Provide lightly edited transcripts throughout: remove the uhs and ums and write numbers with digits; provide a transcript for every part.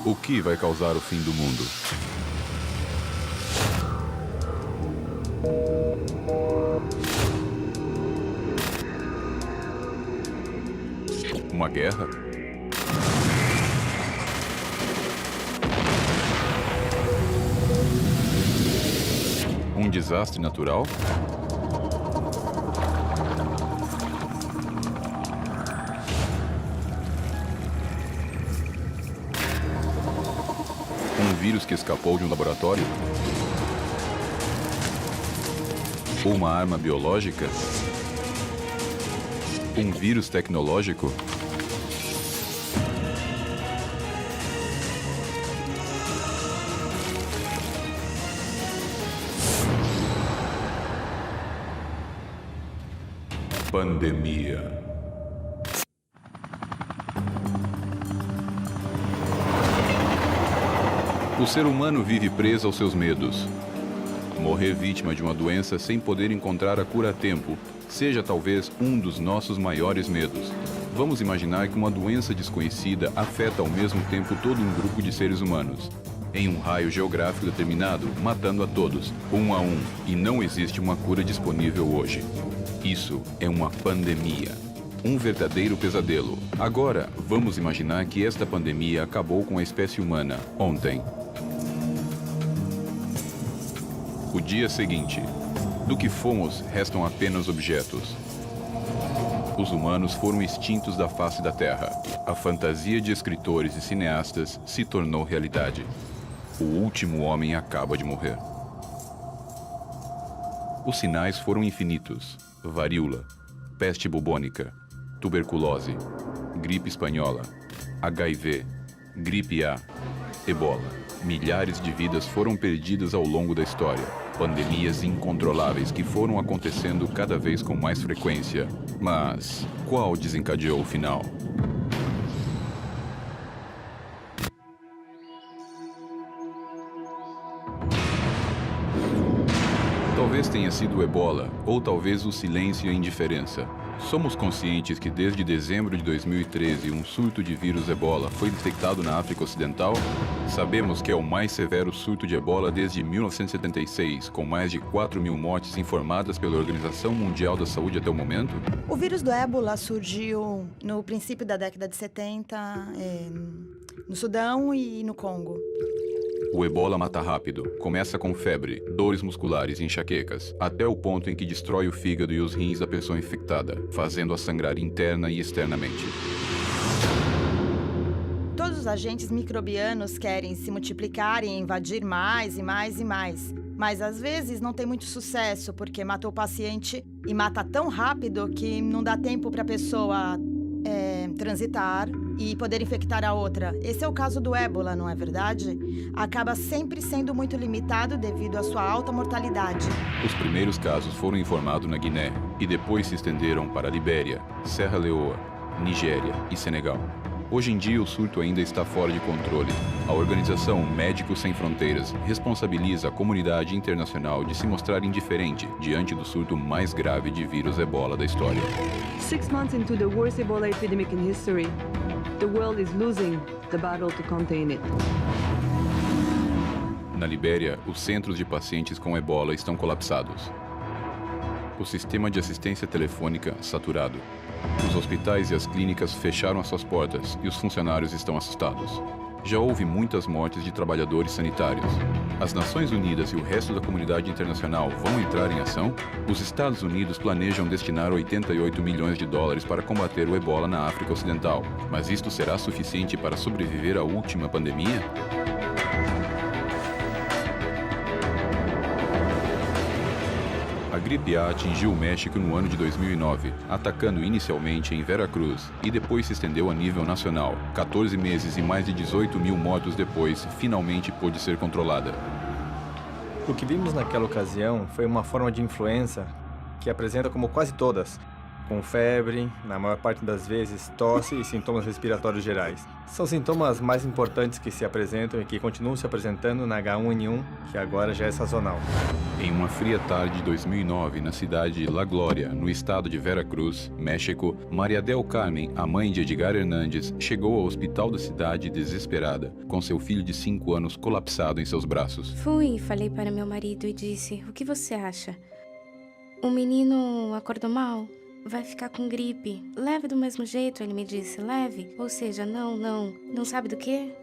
O que vai causar o fim do mundo? Uma guerra? Um desastre natural? Um vírus que escapou de um laboratório? Uma arma biológica? Um vírus tecnológico? Pandemia. O ser humano vive preso aos seus medos. Morrer vítima de uma doença sem poder encontrar a cura a tempo, seja talvez um dos nossos maiores medos. Vamos imaginar que uma doença desconhecida afeta ao mesmo tempo todo um grupo de seres humanos, em um raio geográfico determinado, matando a todos, um a um, e não existe uma cura disponível hoje. Isso é uma pandemia. Um verdadeiro pesadelo. Agora, vamos imaginar que esta pandemia acabou com a espécie humana ontem. O dia seguinte. Do que fomos, restam apenas objetos. Os humanos foram extintos da face da Terra. A fantasia de escritores e cineastas se tornou realidade. O último homem acaba de morrer. Os sinais foram infinitos. Varíola, peste bubônica, tuberculose, gripe espanhola, HIV, gripe A, ebola. Milhares de vidas foram perdidas ao longo da história. Pandemias incontroláveis que foram acontecendo cada vez com mais frequência. Mas qual desencadeou o final? Talvez tenha sido o ebola, ou talvez o silêncio e a indiferença. Somos conscientes que desde dezembro de 2013 um surto de vírus ebola foi detectado na África Ocidental? Sabemos que é o mais severo surto de ebola desde 1976, com mais de 4.000 mortes informadas pela Organização Mundial da Saúde até o momento? O vírus do ébola surgiu no princípio da década de 70, no Sudão e no Congo. O ebola mata rápido. Começa com febre, dores musculares e enxaquecas, até o ponto em que destrói o fígado e os rins da pessoa infectada, fazendo-a sangrar interna e externamente. Todos os agentes microbianos querem se multiplicar e invadir mais e mais e mais. Mas às vezes não tem muito sucesso, porque mata o paciente e mata tão rápido que não dá tempo para a pessoa transitar e poder infectar a outra. Esse é o caso do ébola, não é verdade? Acaba sempre sendo muito limitado devido à sua alta mortalidade. Os primeiros casos foram informados na Guiné e depois se estenderam para Libéria, Serra Leoa, Nigéria e Senegal. Hoje em dia, o surto ainda está fora de controle. A organização Médicos Sem Fronteiras responsabiliza a comunidade internacional de se mostrar indiferente diante do surto mais grave de vírus ebola da história. 6 months into the worst Ebola epidemic in history, the world is losing the battle to contain it. Na Libéria, os centros de pacientes com ebola estão colapsados. O sistema de assistência telefônica saturado. Os hospitais e as clínicas fecharam as suas portas e os funcionários estão assustados. Já houve muitas mortes de trabalhadores sanitários. As Nações Unidas e o resto da comunidade internacional vão entrar em ação? Os Estados Unidos planejam destinar 88 milhões de dólares para combater o ebola na África Ocidental. Mas isto será suficiente para sobreviver à última pandemia? A gripe A atingiu o México no ano de 2009, atacando inicialmente em Veracruz e depois se estendeu a nível nacional. 14 meses e mais de 18 mil mortos depois, finalmente pôde ser controlada. O que vimos naquela ocasião foi uma forma de influenza que apresenta, como quase todas, com febre, na maior parte das vezes tosse e sintomas respiratórios gerais. São sintomas mais importantes que se apresentam e que continuam se apresentando na H1N1, que agora já é sazonal. Em uma fria tarde de 2009, na cidade de La Glória, no estado de Veracruz, México, Maria del Carmen, a mãe de Edgar Hernandes, chegou ao hospital da cidade desesperada, com seu filho de 5 anos colapsado em seus braços. Fui e falei para meu marido e disse: o que você acha? O menino acordou mal? Vai ficar com gripe. Leve do mesmo jeito, ele me disse. Leve. Ou seja, não sabe do quê?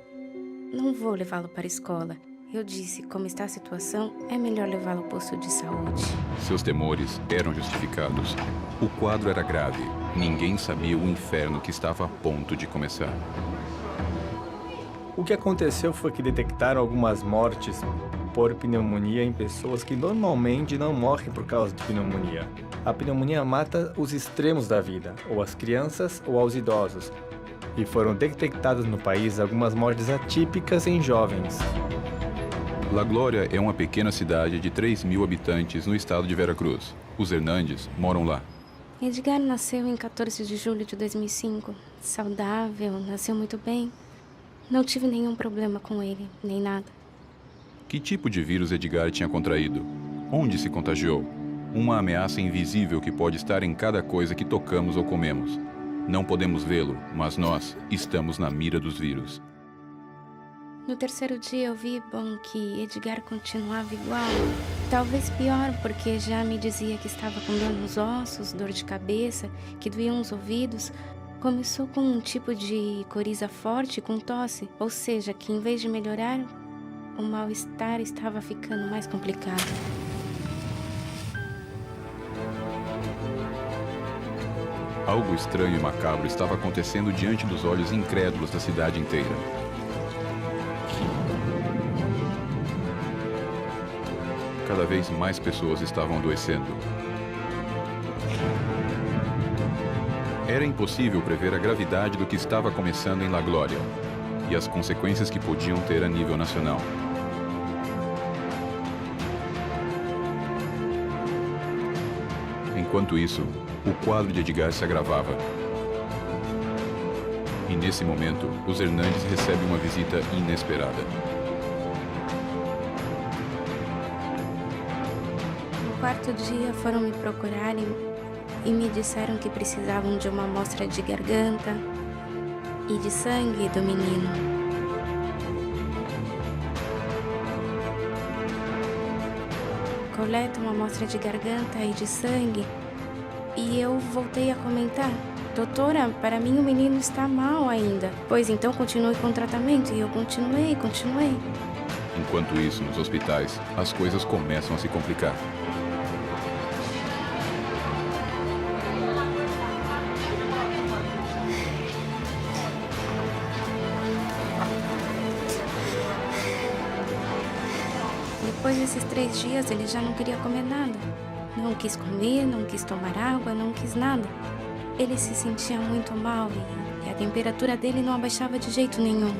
Não vou levá-lo para a escola. Eu disse, como está a situação, é melhor levá-lo ao posto de saúde. Seus temores eram justificados. O quadro era grave. Ninguém sabia o inferno que estava a ponto de começar. O que aconteceu foi que detectaram algumas mortes por pneumonia em pessoas que normalmente não morrem por causa de pneumonia. A pneumonia mata os extremos da vida, ou as crianças ou aos idosos. E foram detectadas no país algumas mortes atípicas em jovens. La Glória é uma pequena cidade de 3.000 habitantes no estado de Veracruz. Os Hernandes moram lá. Edgar nasceu em 14 de julho de 2005. Saudável, nasceu muito bem. Não tive nenhum problema com ele, nem nada. Que tipo de vírus Edgar tinha contraído? Onde se contagiou? Uma ameaça invisível que pode estar em cada coisa que tocamos ou comemos. Não podemos vê-lo, mas nós estamos na mira dos vírus. No terceiro dia eu vi, que Edgar continuava igual. Talvez pior, porque já me dizia que estava com dor nos ossos, dor de cabeça, que doíam os ouvidos. Começou com um tipo de coriza forte com tosse, ou seja, que em vez de melhorar, o mal-estar estava ficando mais complicado. Algo estranho e macabro estava acontecendo diante dos olhos incrédulos da cidade inteira. Cada vez mais pessoas estavam adoecendo. Era impossível prever a gravidade do que estava começando em La Glória e as consequências que podiam ter a nível nacional. Enquanto isso, o quadro de Edgar se agravava. E nesse momento, os Hernandes recebem uma visita inesperada. No quarto dia foram me procurar e me disseram que precisavam de uma amostra de garganta e de sangue do menino. Coletam uma amostra de garganta e de sangue e eu voltei a comentar: doutora, para mim o menino está mal ainda. Pois então continue com o tratamento. E eu continuei. Enquanto isso, nos hospitais, as coisas começam a se complicar. Depois desses 3 dias, ele já não queria comer nada. Não quis comer, não quis tomar água, não quis nada. Ele se sentia muito mal e a temperatura dele não abaixava de jeito nenhum.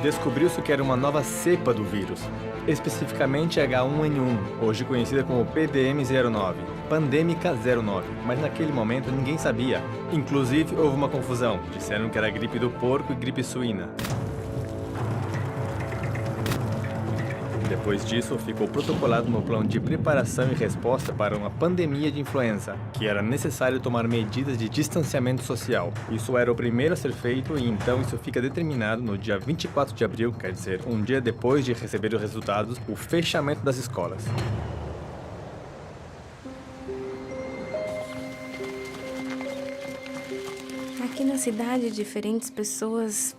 Descobriu-se que era uma nova cepa do vírus, especificamente H1N1, hoje conhecida como PDM09, Pandêmica 09, mas naquele momento ninguém sabia. Inclusive, houve uma confusão. Disseram que era gripe do porco e gripe suína. Depois disso, ficou protocolado no plano de preparação e resposta para uma pandemia de influenza, que era necessário tomar medidas de distanciamento social. Isso era o primeiro a ser feito e então isso fica determinado no dia 24 de abril, quer dizer, um dia depois de receber os resultados, o fechamento das escolas. Aqui na cidade, diferentes pessoas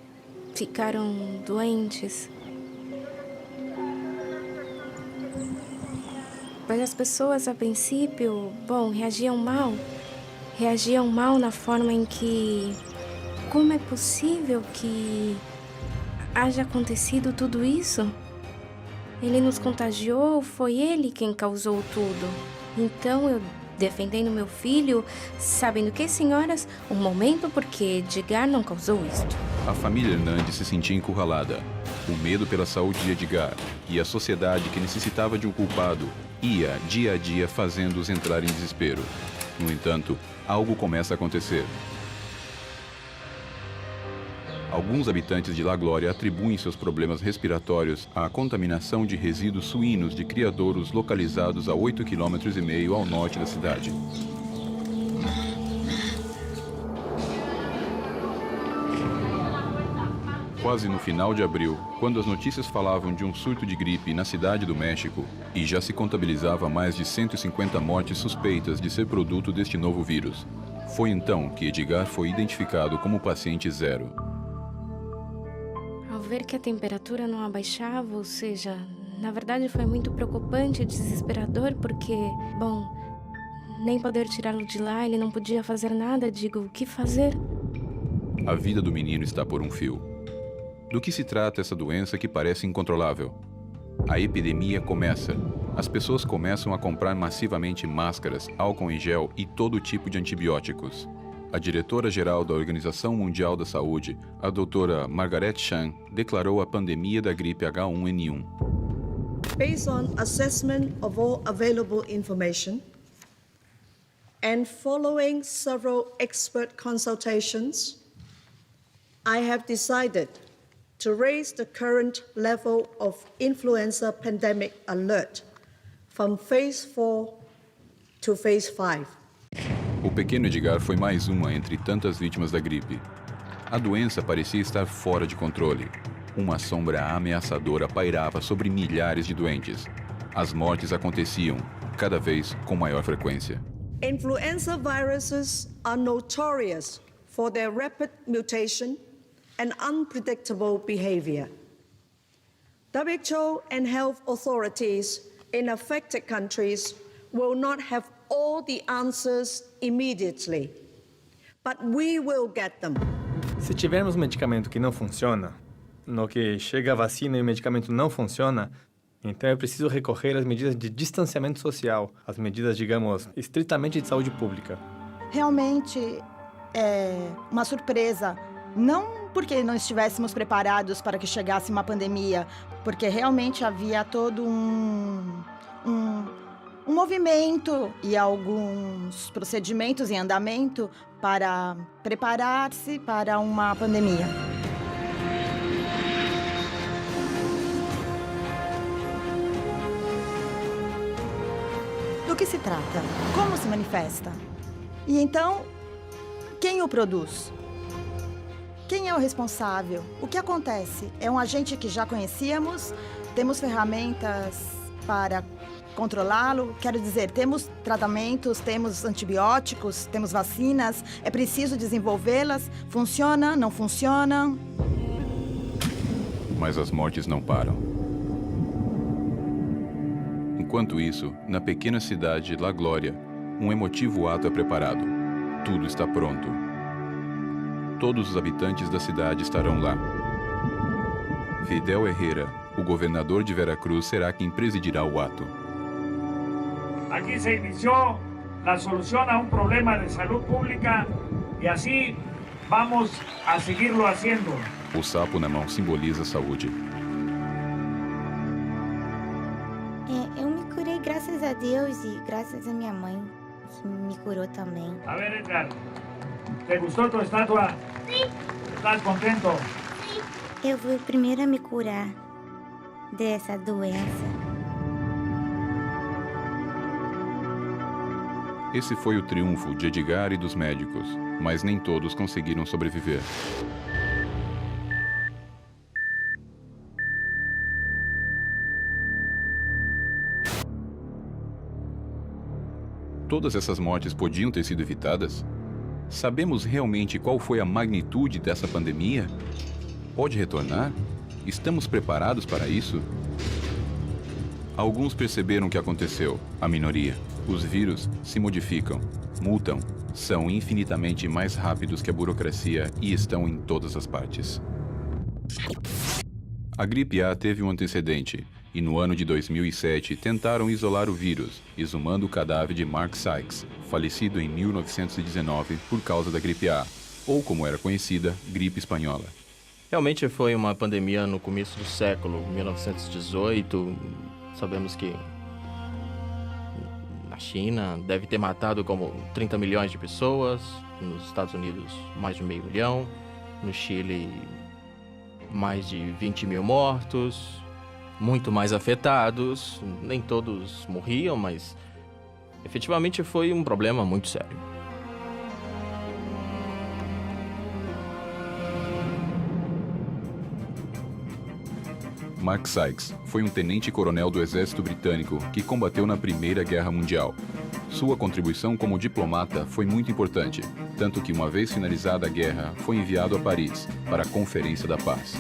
ficaram doentes. Mas as pessoas, a princípio, reagiam mal. Reagiam mal na forma em que... Como é possível que haja acontecido tudo isso? Ele nos contagiou, foi ele quem causou tudo. Então, eu defendendo meu filho, sabendo que, senhoras, um momento porque Edgar não causou isto. A família Hernandes se sentia encurralada. O medo pela saúde de Edgar e a sociedade que necessitava de um culpado ia, dia a dia, fazendo-os entrar em desespero. No entanto, algo começa a acontecer. Alguns habitantes de La Glória atribuem seus problemas respiratórios à contaminação de resíduos suínos de criadouros localizados a 8,5 km ao norte da cidade. Quase no final de abril, quando as notícias falavam de um surto de gripe na cidade do México e já se contabilizava mais de 150 mortes suspeitas de ser produto deste novo vírus, foi então que Edgar foi identificado como paciente zero. Ao ver que a temperatura não abaixava, ou seja, na verdade foi muito preocupante e desesperador porque, bom, nem poder tirá-lo de lá, ele não podia fazer nada, digo, o que fazer? A vida do menino está por um fio. Do que se trata essa doença que parece incontrolável? A epidemia começa. As pessoas começam a comprar massivamente máscaras, álcool em gel e todo tipo de antibióticos. A diretora-geral da Organização Mundial da Saúde, a doutora Margaret Chan, declarou a pandemia da gripe H1N1. Based on assessment of all available information and following several expert consultations, I have decided to raise the current level of influenza pandemic alert from phase 4 to phase 5. O pequeno Edgar foi mais uma entre tantas vítimas da gripe. A doença parecia estar fora de controle. Uma sombra ameaçadora pairava sobre milhares de doentes. As mortes aconteciam, cada vez com maior frequência. Influenza viruses are notorious for their rapid mutation and unpredictable behavior. WHO and health authorities in affected countries will not have all the answers immediately, but we will get them. Se tivermos um medicamento que não funciona, no que chega a vacina e o medicamento não funciona, então é preciso recorrer às medidas de distanciamento social, às medidas, digamos, estritamente de saúde pública. Realmente é uma surpresa, não porque não estivéssemos preparados para que chegasse uma pandemia, porque realmente havia todo um movimento e alguns procedimentos em andamento para preparar-se para uma pandemia. Do que se trata? Como se manifesta? E então, quem o produz? Quem é o responsável? O que acontece? É um agente que já conhecíamos? Temos ferramentas para controlá-lo? Quero dizer, temos tratamentos, temos antibióticos, temos vacinas. É preciso desenvolvê-las? Funciona? Não funciona? Mas as mortes não param. Enquanto isso, na pequena cidade de La Glória, um emotivo ato é preparado. Tudo está pronto. Todos os habitantes da cidade estarão lá. Fidel Herrera, o governador de Veracruz, será quem presidirá o ato. Aqui se iniciou a solução a um problema de saúde pública e assim vamos a seguirlo haciendo. O sapo na mão simboliza a saúde. Eu me curei graças a Deus e graças a minha mãe, que me curou também. A ver, Edgar, ¿te gustou tua estátua? Sim. ¿Estás contento? Sim. Eu fui o primeiro a me curar dessa doença. Esse foi o triunfo de Edgar e dos médicos, mas nem todos conseguiram sobreviver. Todas essas mortes podiam ter sido evitadas? Sabemos realmente qual foi a magnitude dessa pandemia? Pode retornar? Estamos preparados para isso? Alguns perceberam o que aconteceu, a minoria. Os vírus se modificam, mutam, são infinitamente mais rápidos que a burocracia e estão em todas as partes. A gripe A teve um antecedente, e no ano de 2007 tentaram isolar o vírus, exumando o cadáver de Mark Sykes, falecido em 1919 por causa da gripe A, ou como era conhecida, gripe espanhola. Realmente foi uma pandemia no começo do século, 1918. Sabemos que na China deve ter matado como 30 milhões de pessoas, nos Estados Unidos mais de 500 mil, no Chile mais de 20 mil mortos, muito mais afetados. Nem todos morriam, mas efetivamente foi um problema muito sério. Mark Sykes foi um tenente-coronel do Exército Britânico que combateu na Primeira Guerra Mundial. Sua contribuição como diplomata foi muito importante, tanto que, uma vez finalizada a guerra, foi enviado a Paris para a Conferência da Paz.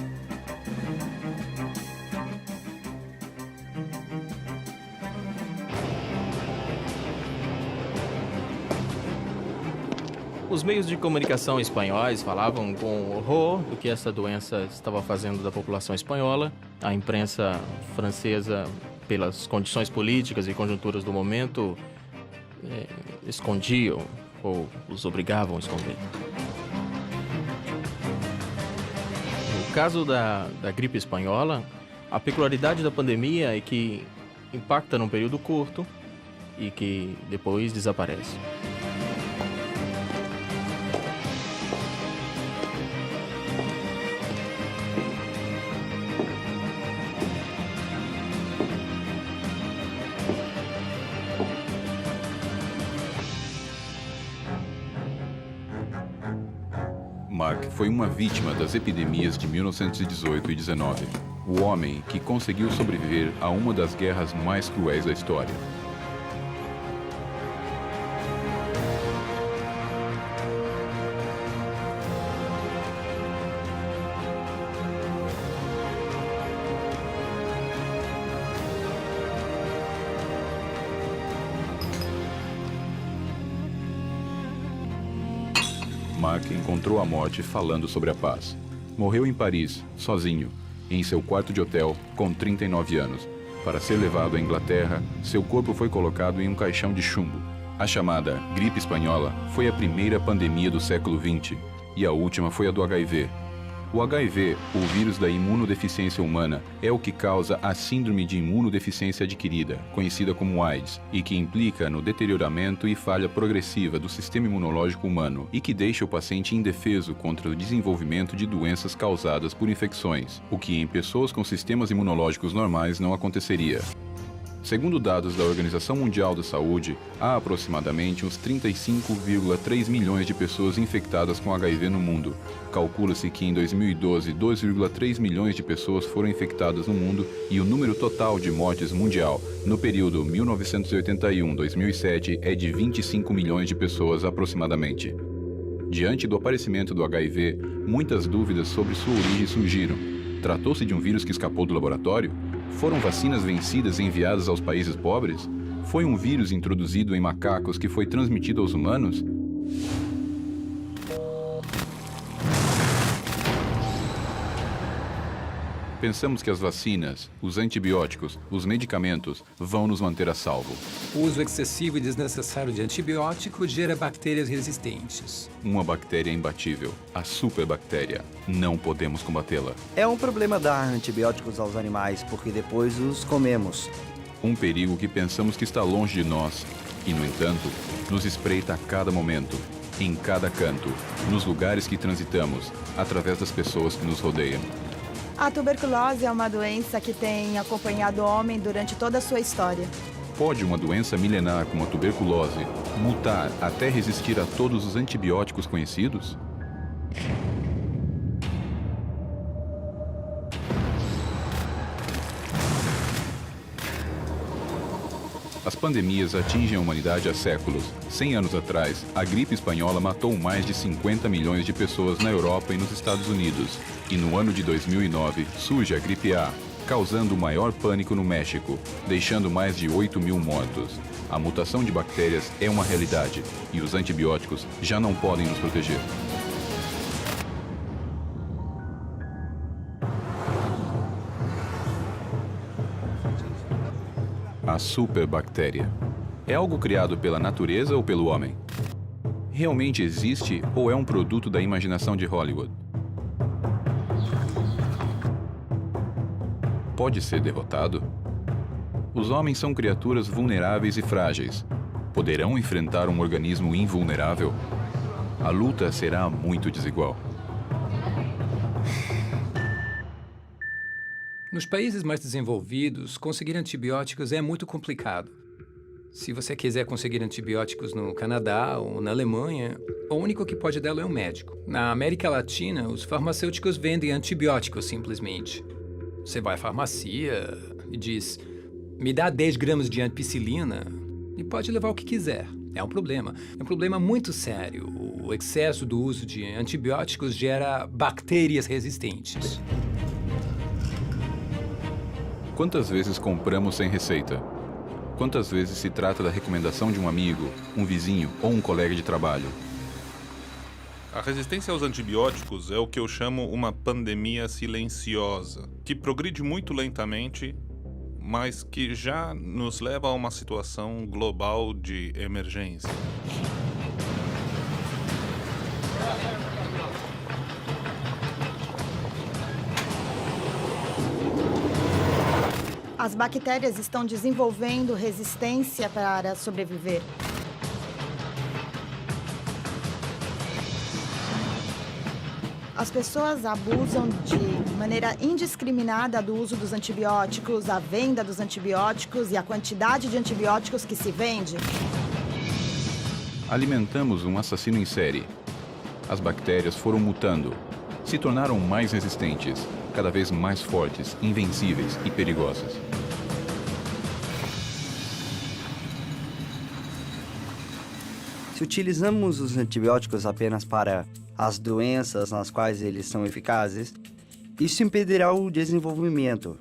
Os meios de comunicação espanhóis falavam com horror do que essa doença estava fazendo da população espanhola. A imprensa francesa, pelas condições políticas e conjunturas do momento, escondiam ou os obrigavam a esconder. No caso da gripe espanhola, a peculiaridade da pandemia é que impacta num período curto e que depois desaparece. Mark foi uma vítima das epidemias de 1918 e 19. O homem que conseguiu sobreviver a uma das guerras mais cruéis da história. Mark encontrou a morte falando sobre a paz. Morreu em Paris, sozinho, em seu quarto de hotel, com 39 anos. Para ser levado à Inglaterra, seu corpo foi colocado em um caixão de chumbo. A chamada gripe espanhola foi a primeira pandemia do século XX e a última foi a do HIV. O HIV, o vírus da imunodeficiência humana, é o que causa a síndrome de imunodeficiência adquirida, conhecida como AIDS, e que implica no deterioramento e falha progressiva do sistema imunológico humano e que deixa o paciente indefeso contra o desenvolvimento de doenças causadas por infecções, o que em pessoas com sistemas imunológicos normais não aconteceria. Segundo dados da Organização Mundial da Saúde, há aproximadamente uns 35,3 milhões de pessoas infectadas com HIV no mundo. Calcula-se que em 2012, 2,3 milhões de pessoas foram infectadas no mundo e o número total de mortes mundial no período 1981-2007 é de 25 milhões de pessoas aproximadamente. Diante do aparecimento do HIV, muitas dúvidas sobre sua origem surgiram. Tratou-se de um vírus que escapou do laboratório? Foram vacinas vencidas e enviadas aos países pobres? Foi um vírus introduzido em macacos que foi transmitido aos humanos? Pensamos que as vacinas, os antibióticos, os medicamentos vão nos manter a salvo. O uso excessivo e desnecessário de antibiótico gera bactérias resistentes. Uma bactéria imbatível, a superbactéria. Não podemos combatê-la. É um problema dar antibióticos aos animais, porque depois os comemos. Um perigo que pensamos que está longe de nós e, no entanto, nos espreita a cada momento, em cada canto, nos lugares que transitamos, através das pessoas que nos rodeiam. A tuberculose é uma doença que tem acompanhado o homem durante toda a sua história. Pode uma doença milenar como a tuberculose mutar até resistir a todos os antibióticos conhecidos? As pandemias atingem a humanidade há séculos. 100 anos atrás, a gripe espanhola matou mais de 50 milhões de pessoas na Europa e nos Estados Unidos. E no ano de 2009, surge a gripe A, causando o maior pânico no México, deixando mais de 8 mil mortos. A mutação de bactérias é uma realidade e os antibióticos já não podem nos proteger. A superbactéria. É algo criado pela natureza ou pelo homem? Realmente existe ou é um produto da imaginação de Hollywood? pode ser derrotado? Os homens são criaturas vulneráveis e frágeis. Poderão enfrentar um organismo invulnerável? A luta será muito desigual. Nos países mais desenvolvidos, conseguir antibióticos é muito complicado. Se você quiser conseguir antibióticos no Canadá ou na Alemanha, o único que pode dá-lo é um médico. Na América Latina, os farmacêuticos vendem antibióticos simplesmente. Você vai à farmácia e diz, me dá 10 gramas de ampicilina e pode levar o que quiser. É um problema. É um problema muito sério. O excesso do uso de antibióticos gera bactérias resistentes. Quantas vezes compramos sem receita? Quantas vezes se trata da recomendação de um amigo, um vizinho ou um colega de trabalho? A resistência aos antibióticos é o que eu chamo uma pandemia silenciosa, que progride muito lentamente, mas que já nos leva a uma situação global de emergência. As bactérias estão desenvolvendo resistência para sobreviver. As pessoas abusam de maneira indiscriminada do uso dos antibióticos, a venda dos antibióticos e a quantidade de antibióticos que se vende. Alimentamos um assassino em série. As bactérias foram mutando, se tornaram mais resistentes, cada vez mais fortes, invencíveis e perigosas. Se utilizamos os antibióticos apenas para as doenças nas quais eles são eficazes, isso impedirá o desenvolvimento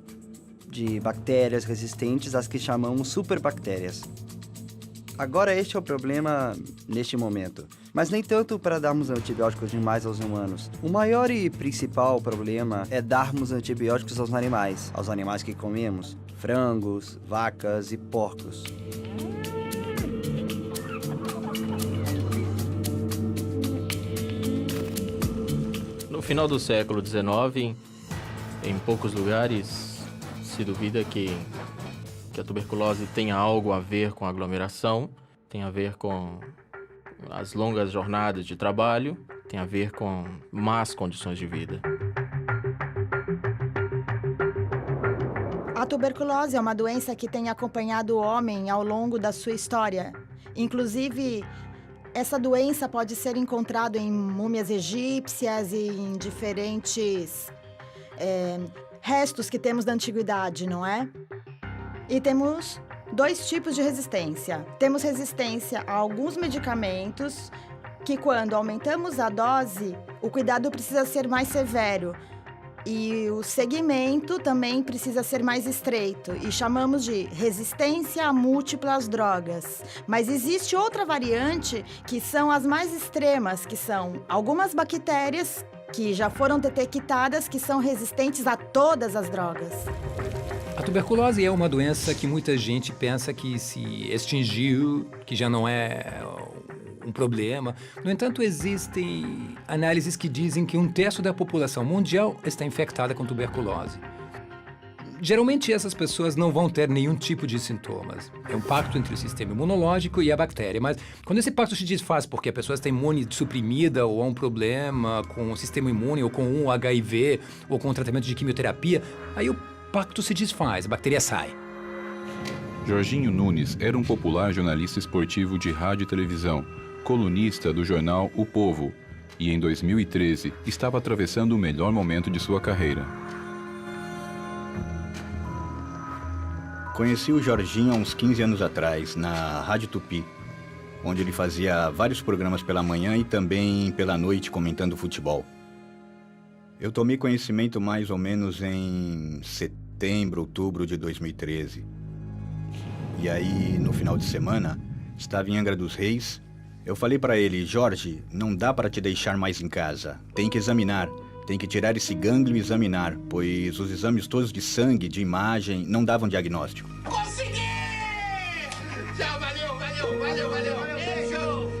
de bactérias resistentes às que chamamos superbactérias. Agora, este é o problema neste momento, mas nem tanto para darmos antibióticos demais aos humanos. O maior e principal problema é darmos antibióticos aos animais que comemos, frangos, vacas e porcos. No final do século XIX, em poucos lugares, se duvida que a tuberculose tenha algo a ver com a aglomeração, tem a ver com as longas jornadas de trabalho, tem a ver com más condições de vida. A tuberculose é uma doença que tem acompanhado o homem ao longo da sua história. Inclusive, essa doença pode ser encontrada em múmias egípcias e em diferentes restos que temos da antiguidade, não é? E temos 2 tipos de resistência. Temos resistência a alguns medicamentos que, quando aumentamos a dose, o cuidado precisa ser mais severo. E o segmento também precisa ser mais estreito e chamamos de resistência a múltiplas drogas. Mas existe outra variante que são as mais extremas, que são algumas bactérias que já foram detectadas que são resistentes a todas as drogas. A tuberculose é uma doença que muita gente pensa que se extinguiu, que já não é um problema. No entanto, existem análises que dizem que 1/3 da população mundial está infectada com tuberculose. Geralmente, essas pessoas não vão ter nenhum tipo de sintomas. É um pacto entre o sistema imunológico e a bactéria. Mas quando esse pacto se desfaz porque a pessoa está imune suprimida ou há um problema com o sistema imune ou com um HIV ou com o tratamento de quimioterapia, aí o pacto se desfaz, a bactéria sai. Jorginho Nunes era um popular jornalista esportivo de rádio e televisão, colunista do jornal O Povo, e em 2013 estava atravessando o melhor momento de sua carreira. Conheci o Jorginho há uns 15 anos atrás, na Rádio Tupi, onde ele fazia vários programas pela manhã e também pela noite comentando futebol. Eu tomei conhecimento mais ou menos em setembro, outubro de 2013. E aí, no final de semana, estava em Angra dos Reis. Eu falei para ele, Jorge, não dá para te deixar mais em casa. Tem que examinar, tem que tirar esse gânglio e examinar, pois os exames todos de sangue, de imagem, não davam diagnóstico. Consegui! Tchau, valeu!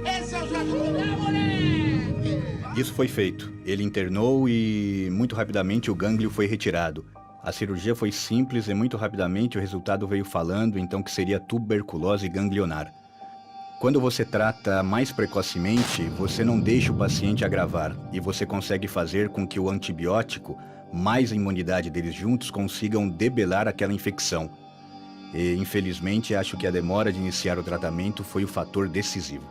Esse é o Jorginho, moleque! Isso foi feito. Ele internou e, muito rapidamente, o gânglio foi retirado. A cirurgia foi simples e muito rapidamente o resultado veio falando então que seria tuberculose ganglionar. Quando você trata mais precocemente, você não deixa o paciente agravar e você consegue fazer com que o antibiótico, mais a imunidade deles juntos, consigam debelar aquela infecção. E, infelizmente, acho que a demora de iniciar o tratamento foi o fator decisivo.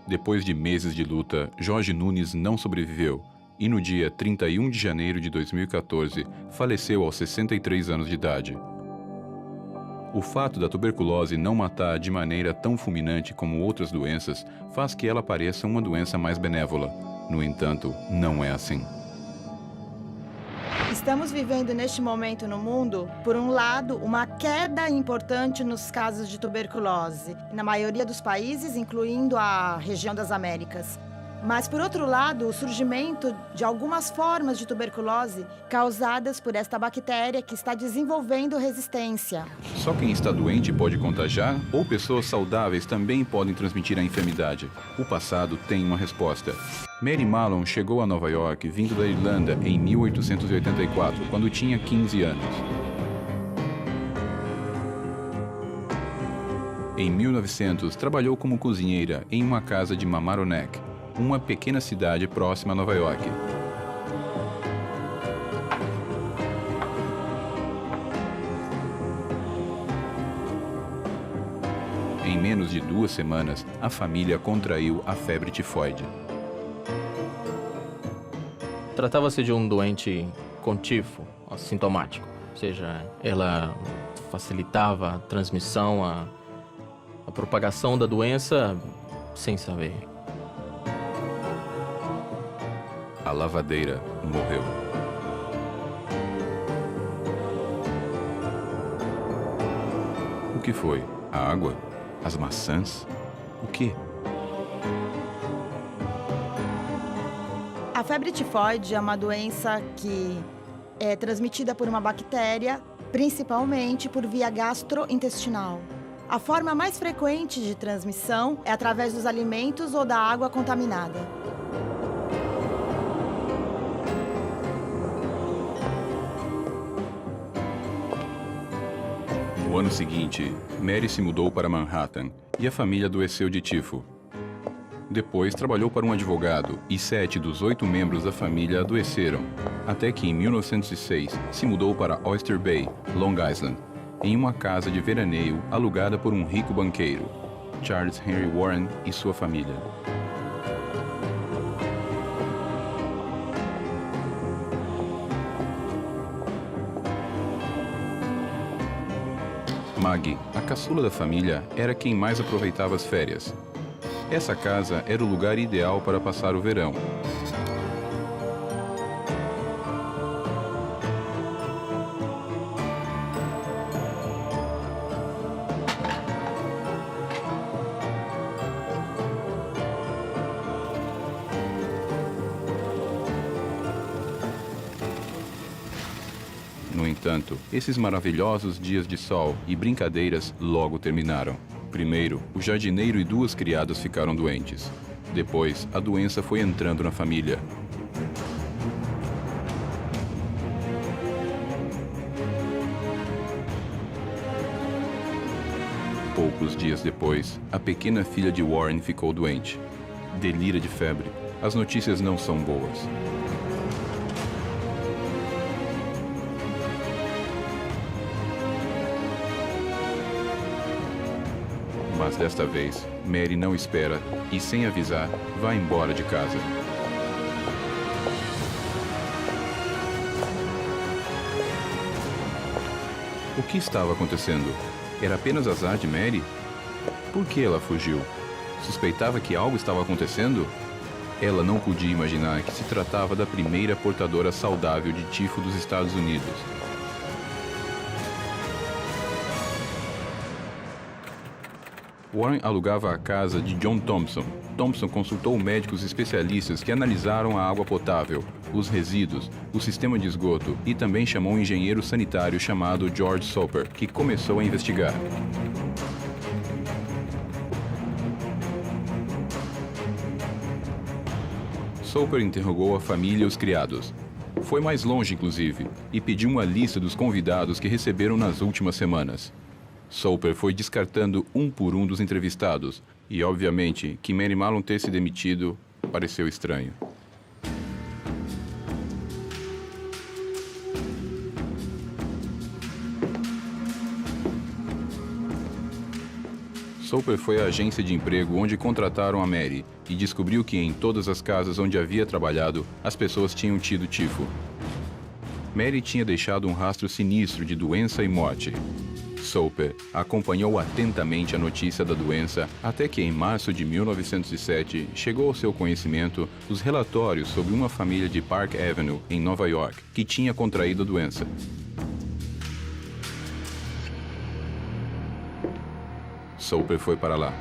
Depois de meses de luta, Jorge Nunes não sobreviveu e no dia 31 de janeiro de 2014 faleceu aos 63 anos de idade. O fato da tuberculose não matar de maneira tão fulminante como outras doenças faz que ela pareça uma doença mais benévola. No entanto, não é assim. Estamos vivendo neste momento no mundo, por um lado, uma queda importante nos casos de tuberculose, na maioria dos países, incluindo a região das Américas. Mas, por outro lado, o surgimento de algumas formas de tuberculose causadas por esta bactéria que está desenvolvendo resistência. Só quem está doente pode contagiar ou pessoas saudáveis também podem transmitir a enfermidade? O passado tem uma resposta. Mary Mallon chegou a Nova York vindo da Irlanda em 1884, quando tinha 15 anos. Em 1900, trabalhou como cozinheira em uma casa de Mamaroneck, uma pequena cidade próxima a Nova York. Em menos de 2 semanas, a família contraiu a febre tifoide. Tratava-se de um doente com tifo, assintomático, ou seja, ela facilitava a transmissão, a propagação da doença sem saber. A lavadeira morreu. O que foi? A água? As maçãs? O quê? A febre tifoide é uma doença que é transmitida por uma bactéria, principalmente por via gastrointestinal. A forma mais frequente de transmissão é através dos alimentos ou da água contaminada. No ano seguinte, Mary se mudou para Manhattan e a família adoeceu de tifo. Depois trabalhou para um advogado e 7 dos 8 membros da família adoeceram, até que em 1906 se mudou para Oyster Bay, Long Island, em uma casa de veraneio alugada por um rico banqueiro, Charles Henry Warren e sua família. Maggie, a caçula da família, era quem mais aproveitava as férias. Essa casa era o lugar ideal para passar o verão. No entanto, esses maravilhosos dias de sol e brincadeiras logo terminaram. Primeiro, o jardineiro e 2 criadas ficaram doentes. Depois, a doença foi entrando na família. Poucos dias depois, a pequena filha de Warren ficou doente. Delira de febre. As notícias não são boas. Mas desta vez, Mary não espera e, sem avisar, vai embora de casa. O que estava acontecendo? Era apenas azar de Mary? Por que ela fugiu? Suspeitava que algo estava acontecendo? Ela não podia imaginar que se tratava da primeira portadora saudável de tifo dos Estados Unidos. Warren alugava a casa de John Thompson. Thompson consultou médicos especialistas que analisaram a água potável, os resíduos, o sistema de esgoto e também chamou um engenheiro sanitário chamado George Soper, que começou a investigar. Soper interrogou a família e os criados. Foi mais longe, inclusive, e pediu uma lista dos convidados que receberam nas últimas semanas. Soper foi descartando um por um dos entrevistados, e obviamente que Mary Mallon ter se demitido pareceu estranho. Soper foi à agência de emprego onde contrataram a Mary e descobriu que em todas as casas onde havia trabalhado, as pessoas tinham tido tifo. Mary tinha deixado um rastro sinistro de doença e morte. Soper acompanhou atentamente a notícia da doença até que, em março de 1907, chegou ao seu conhecimento os relatórios sobre uma família de Park Avenue, em Nova York, que tinha contraído a doença. Soper foi para lá.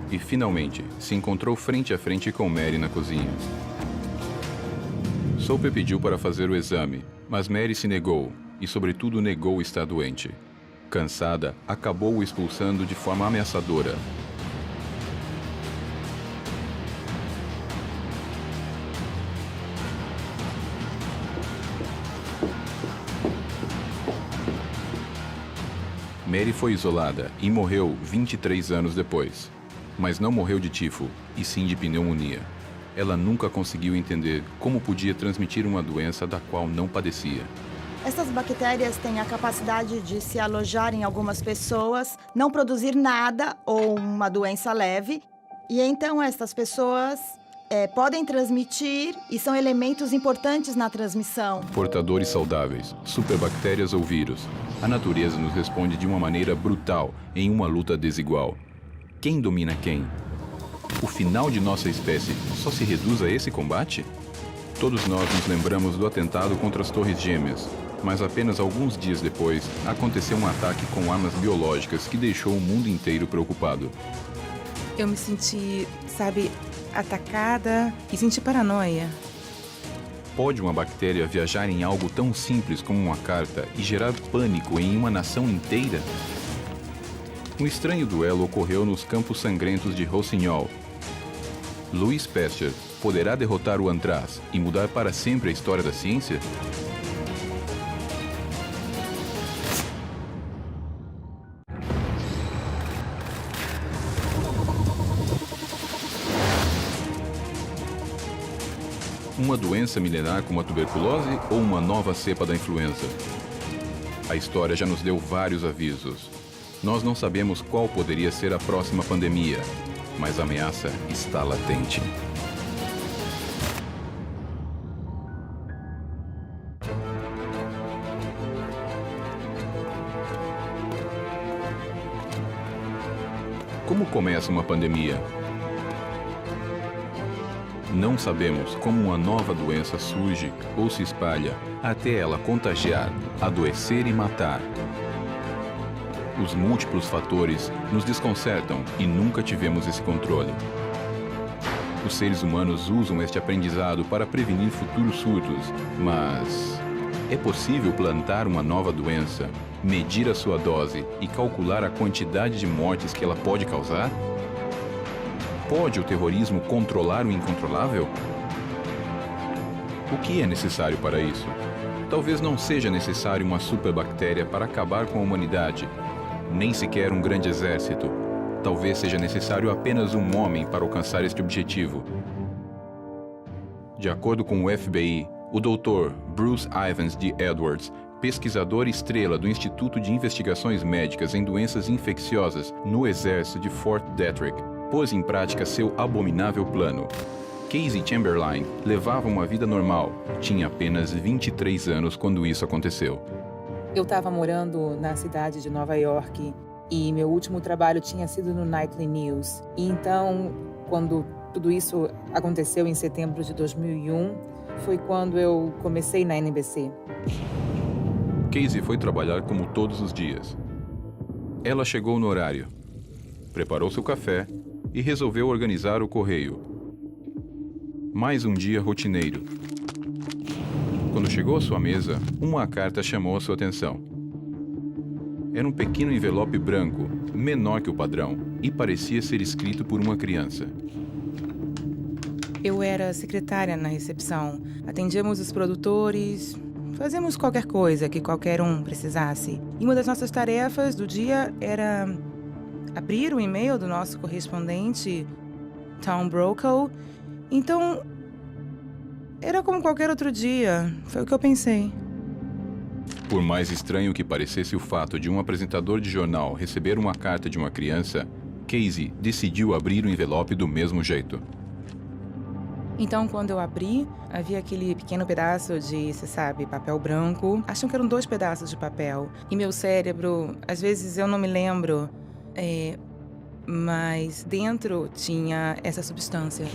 E finalmente se encontrou frente a frente com Mary na cozinha. Soper pediu para fazer o exame, mas Mary se negou e, sobretudo, negou estar doente. Cansada, acabou o expulsando de forma ameaçadora. Mary foi isolada e morreu 23 anos depois. Mas não morreu de tifo, e sim de pneumonia. Ela nunca conseguiu entender como podia transmitir uma doença da qual não padecia. Essas bactérias têm a capacidade de se alojar em algumas pessoas, não produzir nada ou uma doença leve, e então essas pessoas podem transmitir e são elementos importantes na transmissão. Portadores saudáveis, superbactérias ou vírus. A natureza nos responde de uma maneira brutal em uma luta desigual. Quem domina quem? O final de nossa espécie só se reduz a esse combate? Todos nós nos lembramos do atentado contra as Torres Gêmeas, mas apenas alguns dias depois aconteceu um ataque com armas biológicas que deixou o mundo inteiro preocupado. Eu me senti, atacada e senti paranoia. Pode uma bactéria viajar em algo tão simples como uma carta e gerar pânico em uma nação inteira? Um estranho duelo ocorreu nos Campos Sangrentos de Rossignol. Louis Pasteur poderá derrotar o Anthrax e mudar para sempre a história da ciência? Uma doença milenar como a tuberculose ou uma nova cepa da influenza? A história já nos deu vários avisos. Nós não sabemos qual poderia ser a próxima pandemia, mas a ameaça está latente. Como começa uma pandemia? Não sabemos como uma nova doença surge ou se espalha até ela contagiar, adoecer e matar. Os múltiplos fatores nos desconcertam e nunca tivemos esse controle. Os seres humanos usam este aprendizado para prevenir futuros surtos, mas é possível plantar uma nova doença, medir a sua dose e calcular a quantidade de mortes que ela pode causar? Pode o terrorismo controlar o incontrolável? O que é necessário para isso? Talvez não seja necessário uma superbactéria para acabar com a humanidade, nem sequer um grande exército. Talvez seja necessário apenas um homem para alcançar este objetivo. De acordo com o FBI, o Dr. Bruce Ivans D. Edwards, pesquisador estrela do Instituto de Investigações Médicas em Doenças Infecciosas no Exército de Fort Detrick, pôs em prática seu abominável plano. Casey Chamberlain levava uma vida normal. Tinha apenas 23 anos quando isso aconteceu. Eu estava morando na cidade de Nova York e meu último trabalho tinha sido no Nightly News. E então, quando tudo isso aconteceu em setembro de 2001, foi quando eu comecei na NBC. Casey foi trabalhar como todos os dias. Ela chegou no horário, preparou seu café e resolveu organizar o correio. Mais um dia rotineiro. Quando chegou à sua mesa, uma carta chamou a sua atenção. Era um pequeno envelope branco, menor que o padrão, e parecia ser escrito por uma criança. Eu era secretária na recepção. Atendíamos os produtores, fazíamos qualquer coisa que qualquer um precisasse. E uma das nossas tarefas do dia era abrir o e-mail do nosso correspondente, Tom Brokaw. Então, era como qualquer outro dia. Foi o que eu pensei. Por mais estranho que parecesse o fato de um apresentador de jornal receber uma carta de uma criança, Casey decidiu abrir o envelope do mesmo jeito. Então, quando eu abri, havia aquele pequeno pedaço de, você sabe, papel branco. Acham que eram 2 pedaços de papel. E meu cérebro, às vezes eu não me lembro, mas dentro tinha essa substância.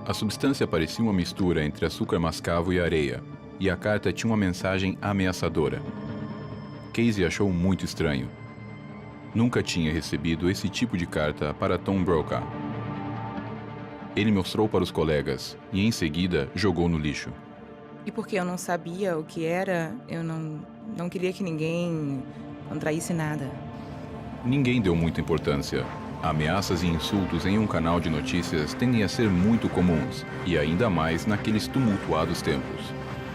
A substância parecia uma mistura entre açúcar mascavo e areia, e a carta tinha uma mensagem ameaçadora. Casey achou muito estranho. Nunca tinha recebido esse tipo de carta para Tom Brokaw. Ele mostrou para os colegas e, em seguida, jogou no lixo. E porque eu não sabia o que era, eu não queria que ninguém contraísse nada. Ninguém deu muita importância. Ameaças e insultos em um canal de notícias tendem a ser muito comuns, e ainda mais naqueles tumultuados tempos.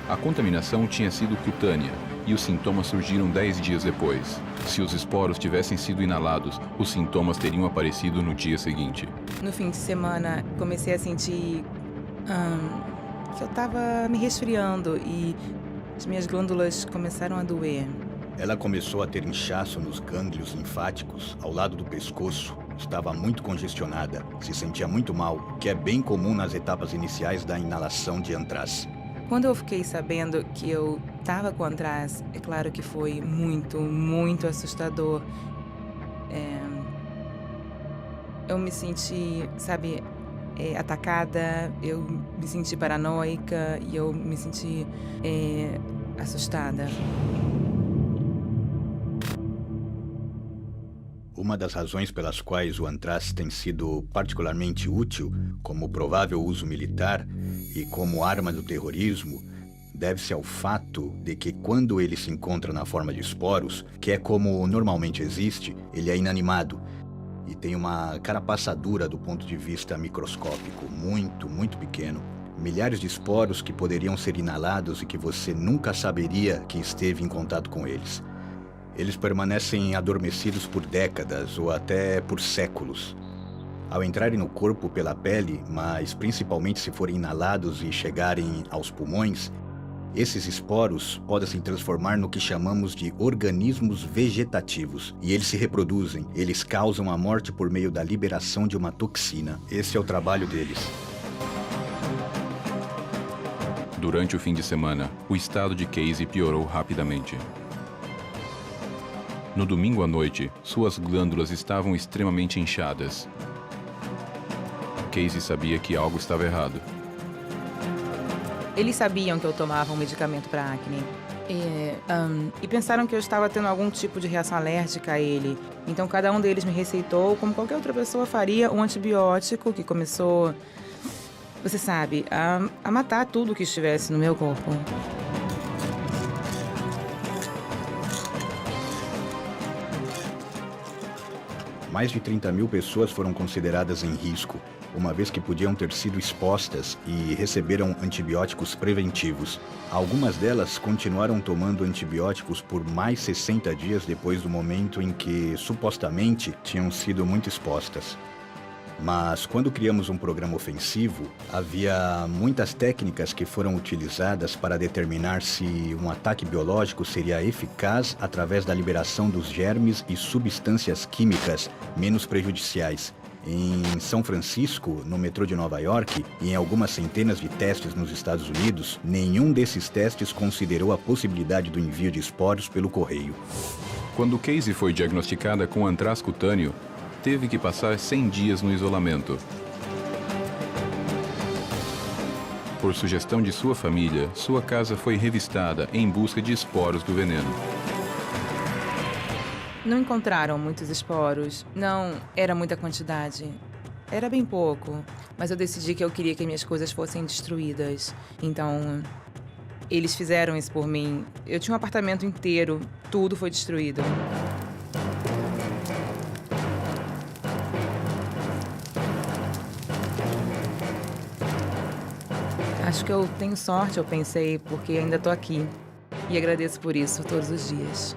A contaminação tinha sido cutânea, e os sintomas surgiram 10 dias depois. Se os esporos tivessem sido inalados, os sintomas teriam aparecido no dia seguinte. No fim de semana, comecei a sentir que eu estava me resfriando e as minhas glândulas começaram a doer. Ela começou a ter inchaço nos gânglios linfáticos ao lado do pescoço. Estava muito congestionada, se sentia muito mal, o que é bem comum nas etapas iniciais da inalação de antraz. Quando eu fiquei sabendo que eu estava com antraz, é claro que foi muito, muito assustador. Eu me senti, sabe, atacada, eu me senti paranoica e eu me senti assustada. Uma das razões pelas quais o antraz tem sido particularmente útil como provável uso militar e como arma do terrorismo deve-se ao fato de que quando ele se encontra na forma de esporos, que é como normalmente existe, ele é inanimado e tem uma carapaça dura do ponto de vista microscópico, muito, muito pequeno. Milhares de esporos que poderiam ser inalados e que você nunca saberia que esteve em contato com eles. Eles permanecem adormecidos por décadas ou até por séculos. Ao entrarem no corpo pela pele, mas principalmente se forem inalados e chegarem aos pulmões, esses esporos podem se transformar no que chamamos de organismos vegetativos. E eles se reproduzem, eles causam a morte por meio da liberação de uma toxina. Esse é o trabalho deles. Durante o fim de semana, o estado de Casey piorou rapidamente. No domingo à noite, suas glândulas estavam extremamente inchadas. Casey sabia que algo estava errado. Eles sabiam que eu tomava um medicamento para acne. E pensaram que eu estava tendo algum tipo de reação alérgica a ele. Então, cada um deles me receitou, como qualquer outra pessoa faria, um antibiótico que começou, você sabe, a matar tudo que estivesse no meu corpo. Mais de 30 mil pessoas foram consideradas em risco, uma vez que podiam ter sido expostas e receberam antibióticos preventivos. Algumas delas continuaram tomando antibióticos por mais 60 dias depois do momento em que, supostamente, tinham sido muito expostas. Mas, quando criamos um programa ofensivo, havia muitas técnicas que foram utilizadas para determinar se um ataque biológico seria eficaz através da liberação dos germes e substâncias químicas menos prejudiciais. Em São Francisco, no metrô de Nova York, e em algumas centenas de testes nos Estados Unidos, nenhum desses testes considerou a possibilidade do envio de esporos pelo correio. Quando Casey foi diagnosticada com antraz cutâneo, teve que passar 100 dias no isolamento. Por sugestão de sua família, sua casa foi revistada em busca de esporos do veneno. Não encontraram muitos esporos. Não era muita quantidade. Era bem pouco. mas eu decidi que eu queria que minhas coisas fossem destruídas. Então, eles fizeram isso por mim. Eu tinha um apartamento inteiro, tudo foi destruído. Acho que eu tenho sorte, eu pensei, porque ainda estou aqui. E agradeço por isso todos os dias.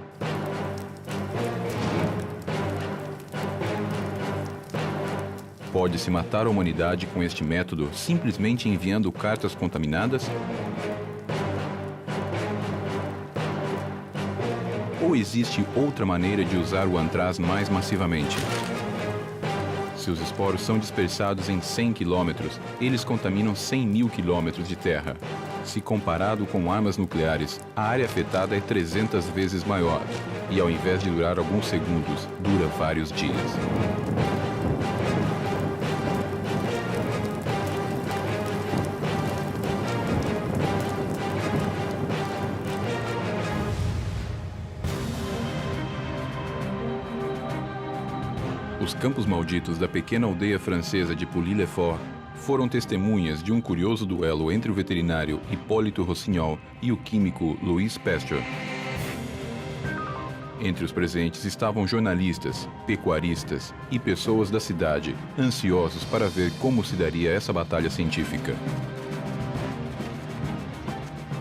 Pode-se matar a humanidade com este método simplesmente enviando cartas contaminadas? Ou existe outra maneira de usar o antraz mais massivamente? Se os esporos são dispersados em 100 quilômetros, eles contaminam 100 mil quilômetros de terra. Se comparado com armas nucleares, a área afetada é 300 vezes maior. E ao invés de durar alguns segundos, dura vários dias. Os campos malditos da pequena aldeia francesa de Pouilly-le-Fort foram testemunhas de um curioso duelo entre o veterinário Hipólito Rossignol e o químico Louis Pasteur. Entre os presentes estavam jornalistas, pecuaristas e pessoas da cidade, ansiosos para ver como se daria essa batalha científica.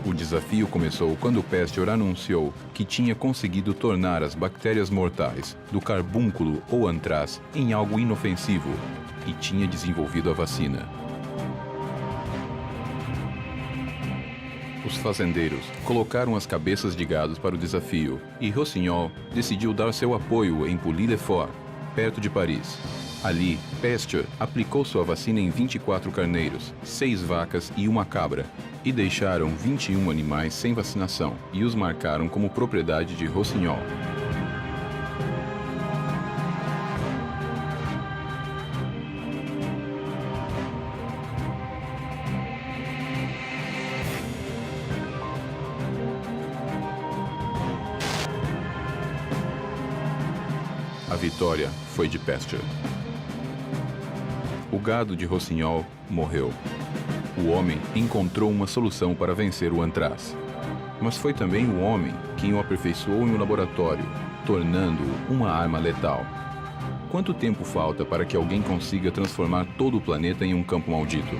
O desafio começou quando Pasteur anunciou que tinha conseguido tornar as bactérias mortais do carbúnculo ou antraz em algo inofensivo e tinha desenvolvido a vacina. Os fazendeiros colocaram as cabeças de gado para o desafio e Rossignol decidiu dar seu apoio em Pouilly-le-Fort, perto de Paris. Ali, Pasteur aplicou sua vacina em 24 carneiros, 6 vacas e uma cabra, e deixaram 21 animais sem vacinação e os marcaram como propriedade de Rossignol. A vitória foi de Pasteur. O gado de Rossignol morreu. O homem encontrou uma solução para vencer o antraz. Mas foi também o homem quem o aperfeiçoou em um laboratório, tornando-o uma arma letal. Quanto tempo falta para que alguém consiga transformar todo o planeta em um campo maldito?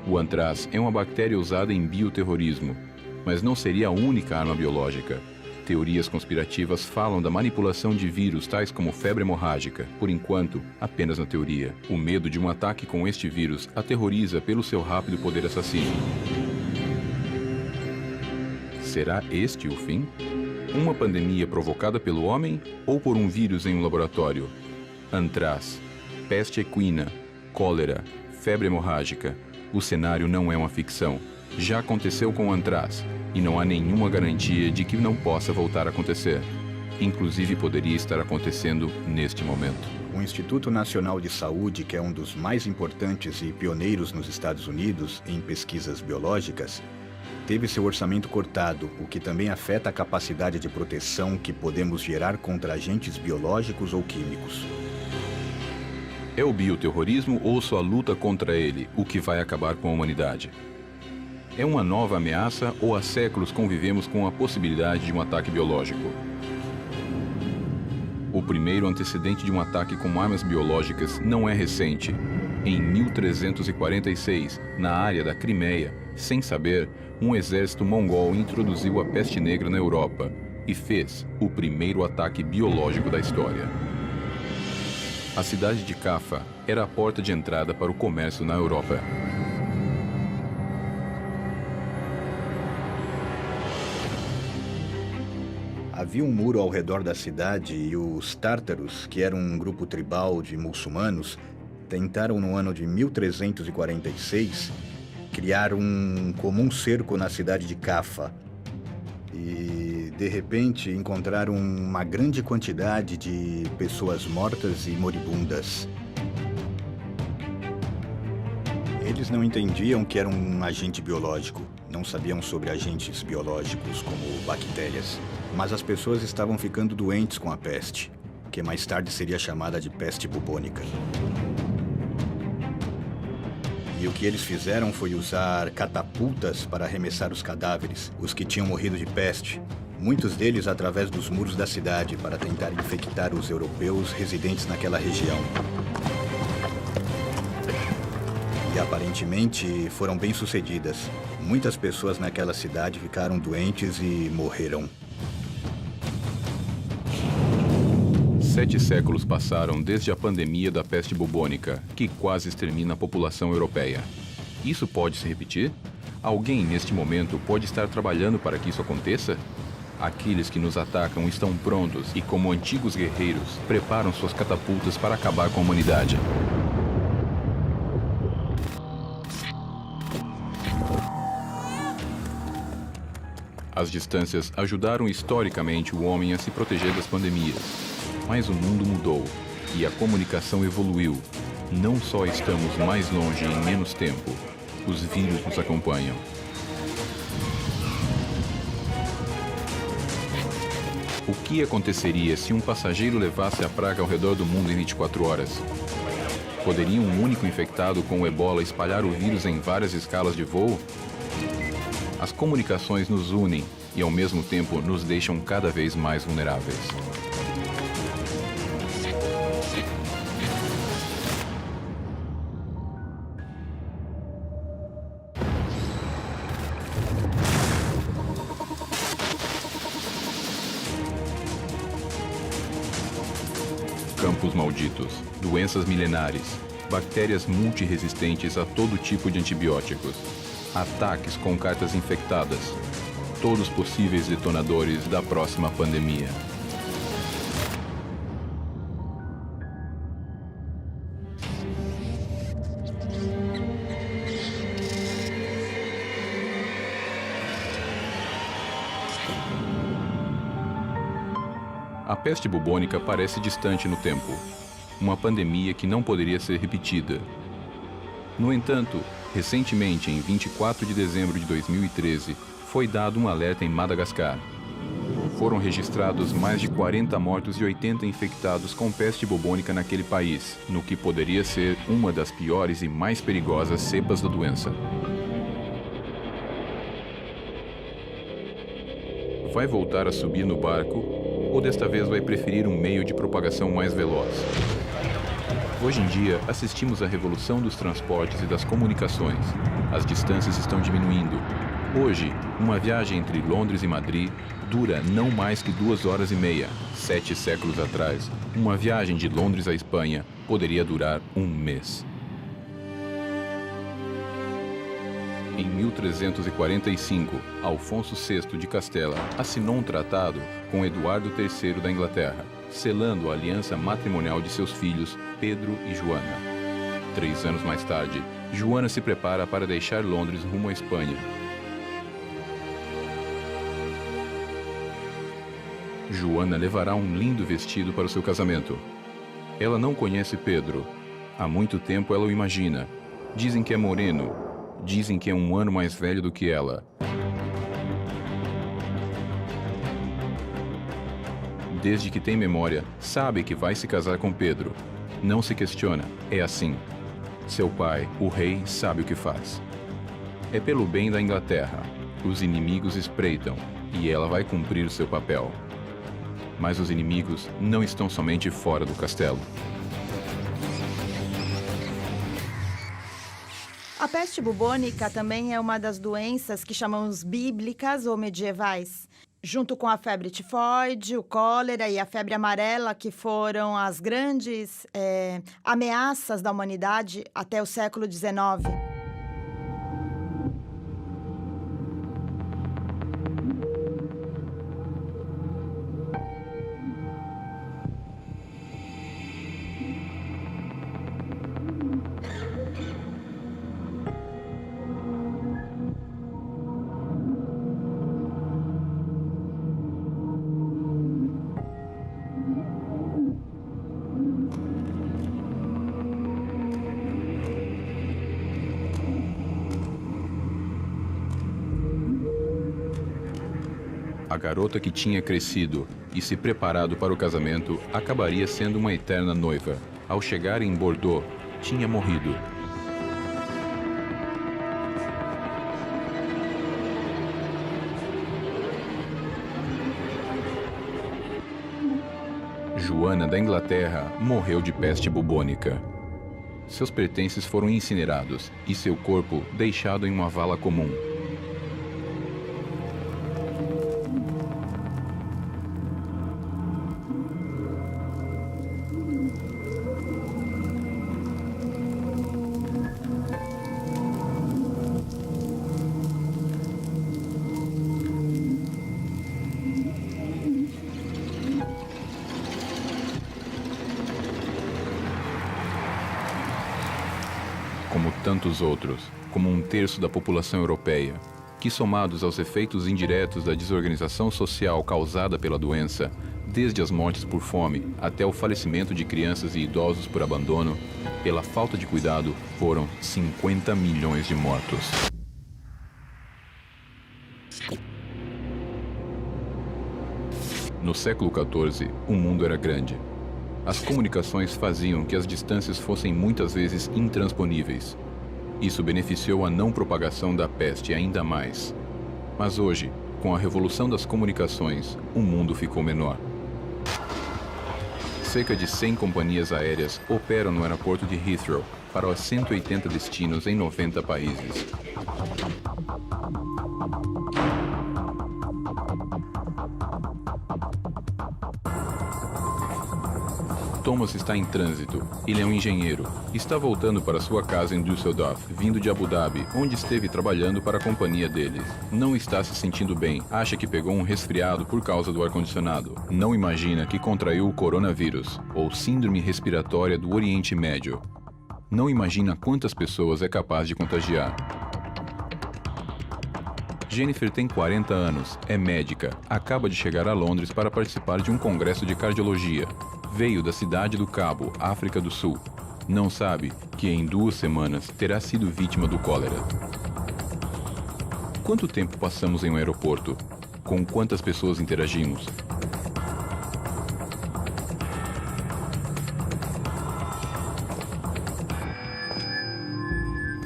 O antraz é uma bactéria usada em bioterrorismo, mas não seria a única arma biológica. Teorias conspirativas falam da manipulação de vírus tais como febre hemorrágica, por enquanto, apenas na teoria. O medo de um ataque com este vírus aterroriza pelo seu rápido poder assassino. Será este o fim? Uma pandemia provocada pelo homem ou por um vírus em um laboratório? Antraz, peste equina, cólera, febre hemorrágica. O cenário não é uma ficção. Já aconteceu com o antraz. E não há nenhuma garantia de que não possa voltar a acontecer. Inclusive, poderia estar acontecendo neste momento. O Instituto Nacional de Saúde, que é um dos mais importantes e pioneiros nos Estados Unidos em pesquisas biológicas, teve seu orçamento cortado, o que também afeta a capacidade de proteção que podemos gerar contra agentes biológicos ou químicos. É o bioterrorismo ou só a luta contra ele o que vai acabar com a humanidade? É uma nova ameaça ou há séculos convivemos com a possibilidade de um ataque biológico? O primeiro antecedente de um ataque com armas biológicas não é recente. Em 1346, na área da Crimeia, sem saber, um exército mongol introduziu a peste negra na Europa e fez o primeiro ataque biológico da história. A cidade de Caffa era a porta de entrada para o comércio na Europa. Havia um muro ao redor da cidade e os tártaros, que eram um grupo tribal de muçulmanos, tentaram no ano de 1346 criar um comum cerco na cidade de Caffa. E, de repente, encontraram uma grande quantidade de pessoas mortas e moribundas. Eles não entendiam que era um agente biológico, não sabiam sobre agentes biológicos como bactérias. Mas as pessoas estavam ficando doentes com a peste, que mais tarde seria chamada de peste bubônica. E o que eles fizeram foi usar catapultas para arremessar os cadáveres, os que tinham morrido de peste. Muitos deles através dos muros da cidade para tentar infectar os europeus residentes naquela região. E aparentemente foram bem-sucedidas. Muitas pessoas naquela cidade ficaram doentes e morreram. 7 séculos passaram desde a pandemia da peste bubônica, que quase extermina a população europeia. Isso pode se repetir? Alguém neste momento pode estar trabalhando para que isso aconteça? Aqueles que nos atacam estão prontos e, como antigos guerreiros, preparam suas catapultas para acabar com a humanidade. As distâncias ajudaram historicamente o homem a se proteger das pandemias. Mas o mundo mudou e a comunicação evoluiu. Não só estamos mais longe em menos tempo, os vírus nos acompanham. O que aconteceria se um passageiro levasse a praga ao redor do mundo em 24 horas? Poderia um único infectado com o ebola espalhar o vírus em várias escalas de voo? As comunicações nos unem e, ao mesmo tempo, nos deixam cada vez mais vulneráveis. Campos malditos, doenças milenares, bactérias multiresistentes a todo tipo de antibióticos, ataques com cartas infectadas, todos possíveis detonadores da próxima pandemia. A peste bubônica parece distante no tempo, uma pandemia que não poderia ser repetida. No entanto, recentemente, em 24 de dezembro de 2013, foi dado um alerta em Madagascar. Foram registrados mais de 40 mortos e 80 infectados com peste bubônica naquele país, no que poderia ser uma das piores e mais perigosas cepas da doença. Vai voltar a subir no barco ou desta vez vai preferir um meio de propagação mais veloz? Hoje em dia, assistimos à revolução dos transportes e das comunicações. As distâncias estão diminuindo. Hoje, uma viagem entre Londres e Madrid dura não mais que 2 horas e meia. 7 séculos atrás, uma viagem de Londres à Espanha poderia durar 1 mês. Em 1345, Alfonso VI de Castela assinou um tratado com Eduardo III da Inglaterra, selando a aliança matrimonial de seus filhos, Pedro e Joana. 3 anos mais tarde, Joana se prepara para deixar Londres rumo à Espanha. Joana levará um lindo vestido para o seu casamento. Ela não conhece Pedro. Há muito tempo ela o imagina. Dizem que é moreno. Dizem que é 1 ano mais velho do que ela. Desde que tem memória, sabe que vai se casar com Pedro. Não se questiona, é assim. Seu pai, o rei, sabe o que faz. É pelo bem da Inglaterra. Os inimigos espreitam, e ela vai cumprir seu papel. Mas os inimigos não estão somente fora do castelo. A peste bubônica também é uma das doenças que chamamos bíblicas ou medievais, junto com a febre tifoide, o cólera e a febre amarela, que foram as grandes ameaças da humanidade até o século XIX. A garota que tinha crescido e se preparado para o casamento acabaria sendo uma eterna noiva. Ao chegar em Bordeaux, tinha morrido. Joana da Inglaterra morreu de peste bubônica. Seus pertences foram incinerados e seu corpo deixado em uma vala comum. Como tantos outros, como um terço da população europeia, que somados aos efeitos indiretos da desorganização social causada pela doença, desde as mortes por fome até o falecimento de crianças e idosos por abandono, pela falta de cuidado, foram 50 milhões de mortos. No século XIV, o mundo era grande. As comunicações faziam que as distâncias fossem muitas vezes intransponíveis. Isso beneficiou a não propagação da peste ainda mais. Mas hoje, com a revolução das comunicações, o mundo ficou menor. Cerca de 100 companhias aéreas operam no aeroporto de Heathrow para os 180 destinos em 90 países. Thomas está em trânsito. Ele é um engenheiro. Está voltando para sua casa em Düsseldorf, vindo de Abu Dhabi, onde esteve trabalhando para a companhia dele. Não está se sentindo bem. Acha que pegou um resfriado por causa do ar-condicionado. Não imagina que contraiu o coronavírus, ou síndrome respiratória do Oriente Médio. Não imagina quantas pessoas é capaz de contagiar. Jennifer tem 40 anos, é médica, acaba de chegar a Londres para participar de um congresso de cardiologia. Veio da cidade do Cabo, África do Sul. Não sabe que em 2 semanas terá sido vítima do cólera. Quanto tempo passamos em um aeroporto? Com quantas pessoas interagimos?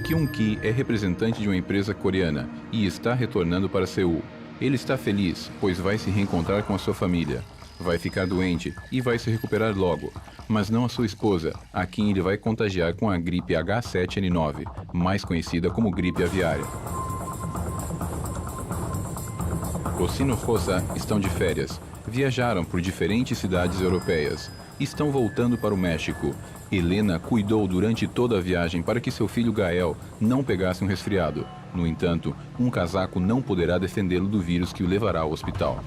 Kyung-ki é representante de uma empresa coreana e está retornando para Seul. Ele está feliz, pois vai se reencontrar com a sua família. Vai ficar doente e vai se recuperar logo, mas não a sua esposa, a quem ele vai contagiar com a gripe H7N9, mais conhecida como gripe aviária. Os Hinojosa estão de férias. Viajaram por diferentes cidades europeias. Estão voltando para o México. Helena cuidou durante toda a viagem para que seu filho Gael não pegasse um resfriado. No entanto, um casaco não poderá defendê-lo do vírus que o levará ao hospital.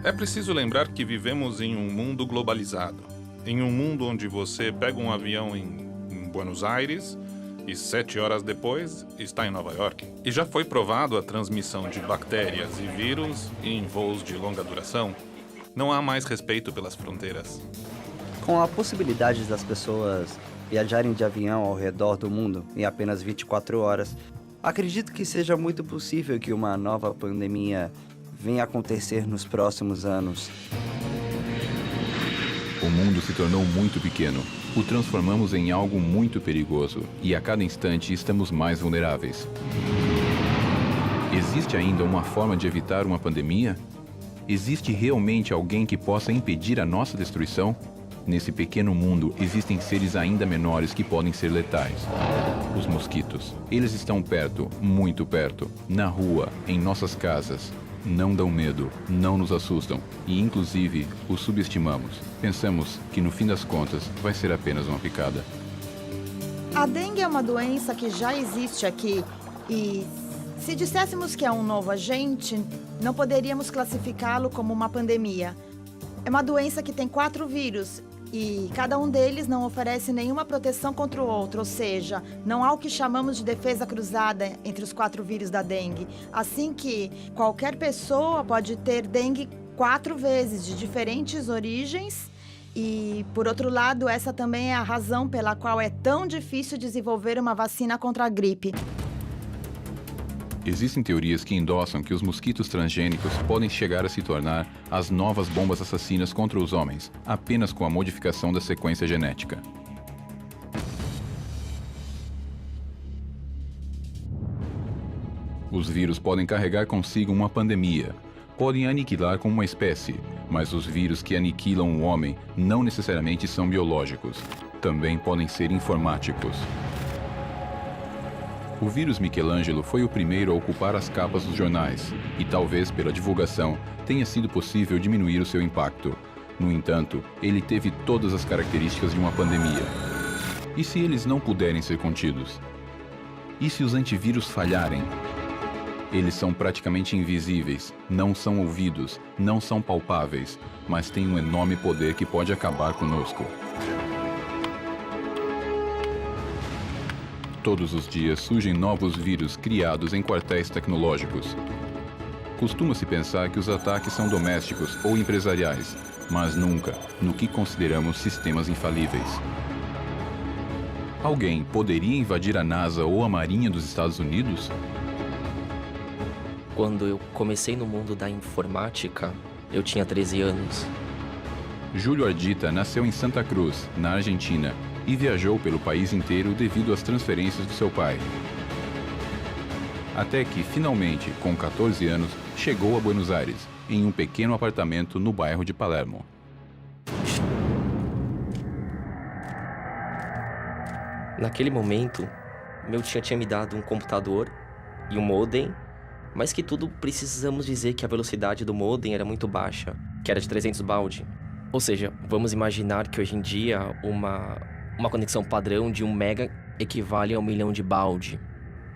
É preciso lembrar que vivemos em um mundo globalizado. Em um mundo onde você pega um avião em Buenos Aires e 7 horas depois está em Nova York. E já foi provado a transmissão de bactérias e vírus em voos de longa duração. Não há mais respeito pelas fronteiras. Com a possibilidade das pessoas viajarem de avião ao redor do mundo em apenas 24 horas, acredito que seja muito possível que uma nova pandemia venha acontecer nos próximos anos. O mundo se tornou muito pequeno. O transformamos em algo muito perigoso e a cada instante estamos mais vulneráveis. Existe ainda uma forma de evitar uma pandemia? Existe realmente alguém que possa impedir a nossa destruição? Nesse pequeno mundo existem seres ainda menores que podem ser letais. Os mosquitos. Eles estão perto, muito perto, na rua, em nossas casas. Não dão medo, não nos assustam e, inclusive, os subestimamos. Pensamos que, no fim das contas, vai ser apenas uma picada. A dengue é uma doença que já existe aqui e, se disséssemos que é um novo agente, não poderíamos classificá-lo como uma pandemia. É uma doença que tem 4 vírus e cada um deles não oferece nenhuma proteção contra o outro, ou seja, não há o que chamamos de defesa cruzada entre os 4 vírus da dengue. Assim que qualquer pessoa pode ter dengue 4 vezes, de diferentes origens. E, por outro lado, essa também é a razão pela qual é tão difícil desenvolver uma vacina contra a gripe. Existem teorias que endossam que os mosquitos transgênicos podem chegar a se tornar as novas bombas assassinas contra os homens, apenas com a modificação da sequência genética. Os vírus podem carregar consigo uma pandemia. podem aniquilar como uma espécie, mas os vírus que aniquilam o homem não necessariamente são biológicos. Também podem ser informáticos. O vírus Michelangelo foi o primeiro a ocupar as capas dos jornais, e talvez pela divulgação tenha sido possível diminuir o seu impacto. No entanto, ele teve todas as características de uma pandemia. E se eles não puderem ser contidos? E se os antivírus falharem? Eles são praticamente invisíveis, não são ouvidos, não são palpáveis, mas têm um enorme poder que pode acabar conosco. Todos os dias surgem novos vírus criados em quartéis tecnológicos. Costuma-se pensar que os ataques são domésticos ou empresariais, mas nunca no que consideramos sistemas infalíveis. Alguém poderia invadir a NASA ou a Marinha dos Estados Unidos? Quando eu comecei no mundo da informática, eu tinha 13 anos. Júlio Ardita nasceu em Santa Cruz, na Argentina, e viajou pelo país inteiro devido às transferências do seu pai. Até que, finalmente, com 14 anos, chegou a Buenos Aires, em um pequeno apartamento no bairro de Palermo. Naquele momento, meu tio tinha me dado um computador e um modem, mas que tudo precisamos dizer que a velocidade do modem era muito baixa, que era de 300 baud. Ou seja, vamos imaginar que hoje em dia uma conexão padrão de 1 mega equivale a 1 milhão de baud.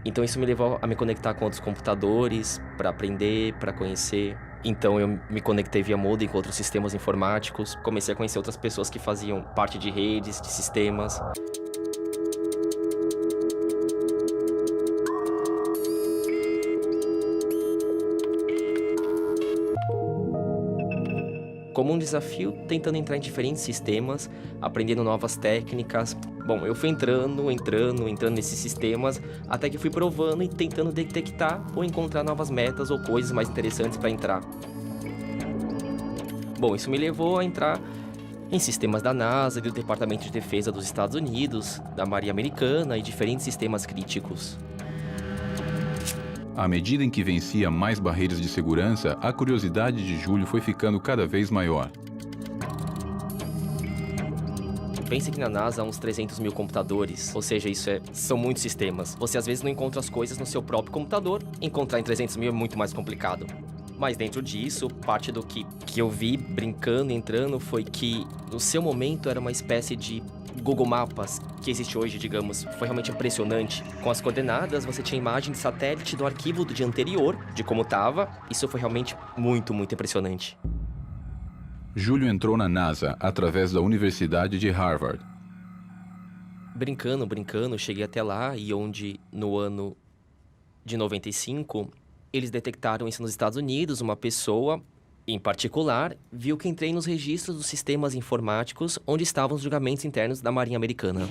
Então isso me levou a me conectar com outros computadores, para aprender, para conhecer. Então eu me conectei via modem com outros sistemas informáticos, comecei a conhecer outras pessoas que faziam parte de redes, de sistemas. Como um desafio, tentando entrar em diferentes sistemas, aprendendo novas técnicas. Bom, eu fui entrando nesses sistemas, até que fui provando e tentando detectar ou encontrar novas metas ou coisas mais interessantes para entrar. Bom, isso me levou a entrar em sistemas da NASA, do Departamento de Defesa dos Estados Unidos, da Marinha Americana e diferentes sistemas críticos. À medida em que vencia mais barreiras de segurança, a curiosidade de Júlio foi ficando cada vez maior. Pense que na NASA há uns 300 mil computadores, ou seja, são muitos sistemas. Você às vezes não encontra as coisas no seu próprio computador, encontrar em 300 mil é muito mais complicado. Mas dentro disso, parte do que eu vi brincando, entrando, foi que no seu momento era uma espécie de Google Maps que existe hoje, digamos. Foi realmente impressionante. Com as coordenadas, você tinha imagem de satélite do arquivo do dia anterior, de como estava. Isso foi realmente muito, muito impressionante. Júlio entrou na NASA através da Universidade de Harvard. Brincando, cheguei até lá e onde, no ano de 95, eles detectaram isso nos Estados Unidos. Uma pessoa, em particular, viu que entrei nos registros dos sistemas informáticos onde estavam os julgamentos internos da Marinha Americana.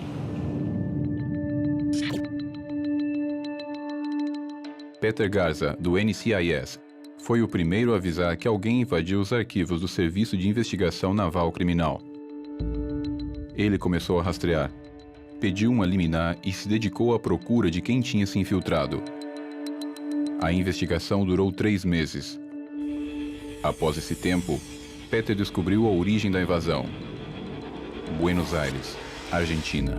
Peter Garza, do NCIS, foi o primeiro a avisar que alguém invadiu os arquivos do Serviço de Investigação Naval Criminal. Ele começou a rastrear, pediu uma liminar e se dedicou à procura de quem tinha se infiltrado. A investigação durou 3 meses. Após esse tempo, Peter descobriu a origem da invasão: Buenos Aires, Argentina.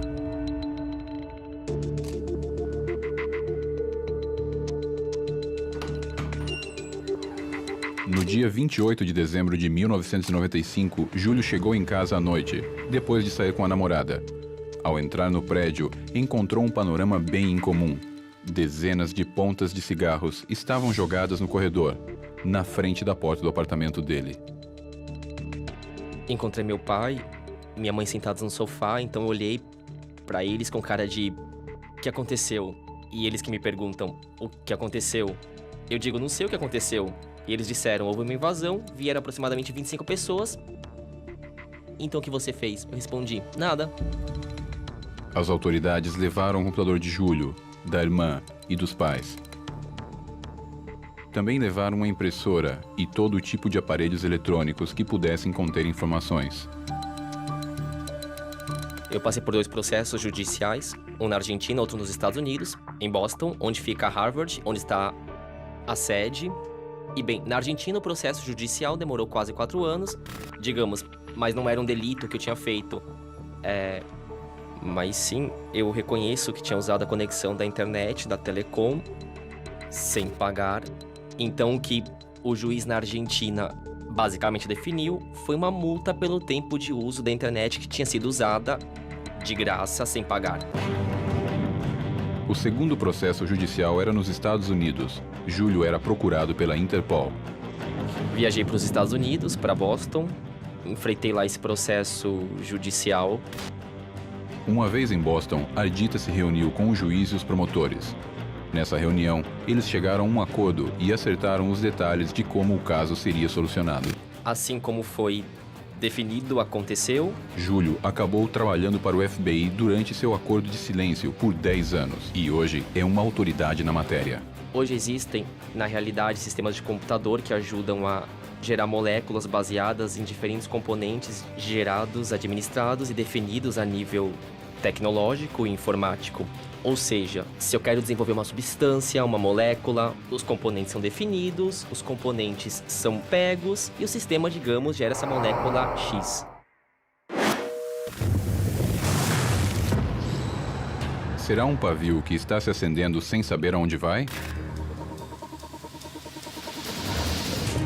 No dia 28 de dezembro de 1995, Júlio chegou em casa à noite, depois de sair com a namorada. Ao entrar no prédio, encontrou um panorama bem incomum. Dezenas de pontas de cigarros estavam jogadas no corredor, na frente da porta do apartamento dele. Encontrei meu pai, minha mãe sentados no sofá, então eu olhei pra eles com cara de: o que aconteceu? E eles que me perguntam: o que aconteceu? Eu digo: não sei o que aconteceu. E eles disseram: houve uma invasão, vieram aproximadamente 25 pessoas. Então o que você fez? Eu respondi: nada. As autoridades levaram o computador de Júlio, da irmã e dos pais. Também levaram uma impressora e todo tipo de aparelhos eletrônicos que pudessem conter informações. Eu passei por 2 processos judiciais, um na Argentina, outro nos Estados Unidos, em Boston, onde fica Harvard, onde está a sede. E bem, na Argentina o processo judicial demorou quase 4 anos, digamos, mas não era um delito que eu tinha feito. Mas sim, eu reconheço que tinha usado a conexão da internet, da Telecom, sem pagar. Então o que o juiz na Argentina basicamente definiu foi uma multa pelo tempo de uso da internet que tinha sido usada de graça, sem pagar. O segundo processo judicial era nos Estados Unidos. Júlio era procurado pela Interpol. Viajei para os Estados Unidos, para Boston, enfrentei lá esse processo judicial. Uma vez em Boston, Ardita se reuniu com o juiz e os promotores. Nessa reunião, eles chegaram a um acordo e acertaram os detalhes de como o caso seria solucionado. Assim como foi definido, aconteceu. Júlio acabou trabalhando para o FBI durante seu acordo de silêncio por 10 anos e hoje é uma autoridade na matéria. Hoje existem, na realidade, sistemas de computador que ajudam a gerar moléculas baseadas em diferentes componentes gerados, administrados e definidos a nível tecnológico e informático. Ou seja, se eu quero desenvolver uma substância, uma molécula, os componentes são definidos, os componentes são pegos e o sistema, digamos, gera essa molécula X. Será um pavio que está se acendendo sem saber aonde vai?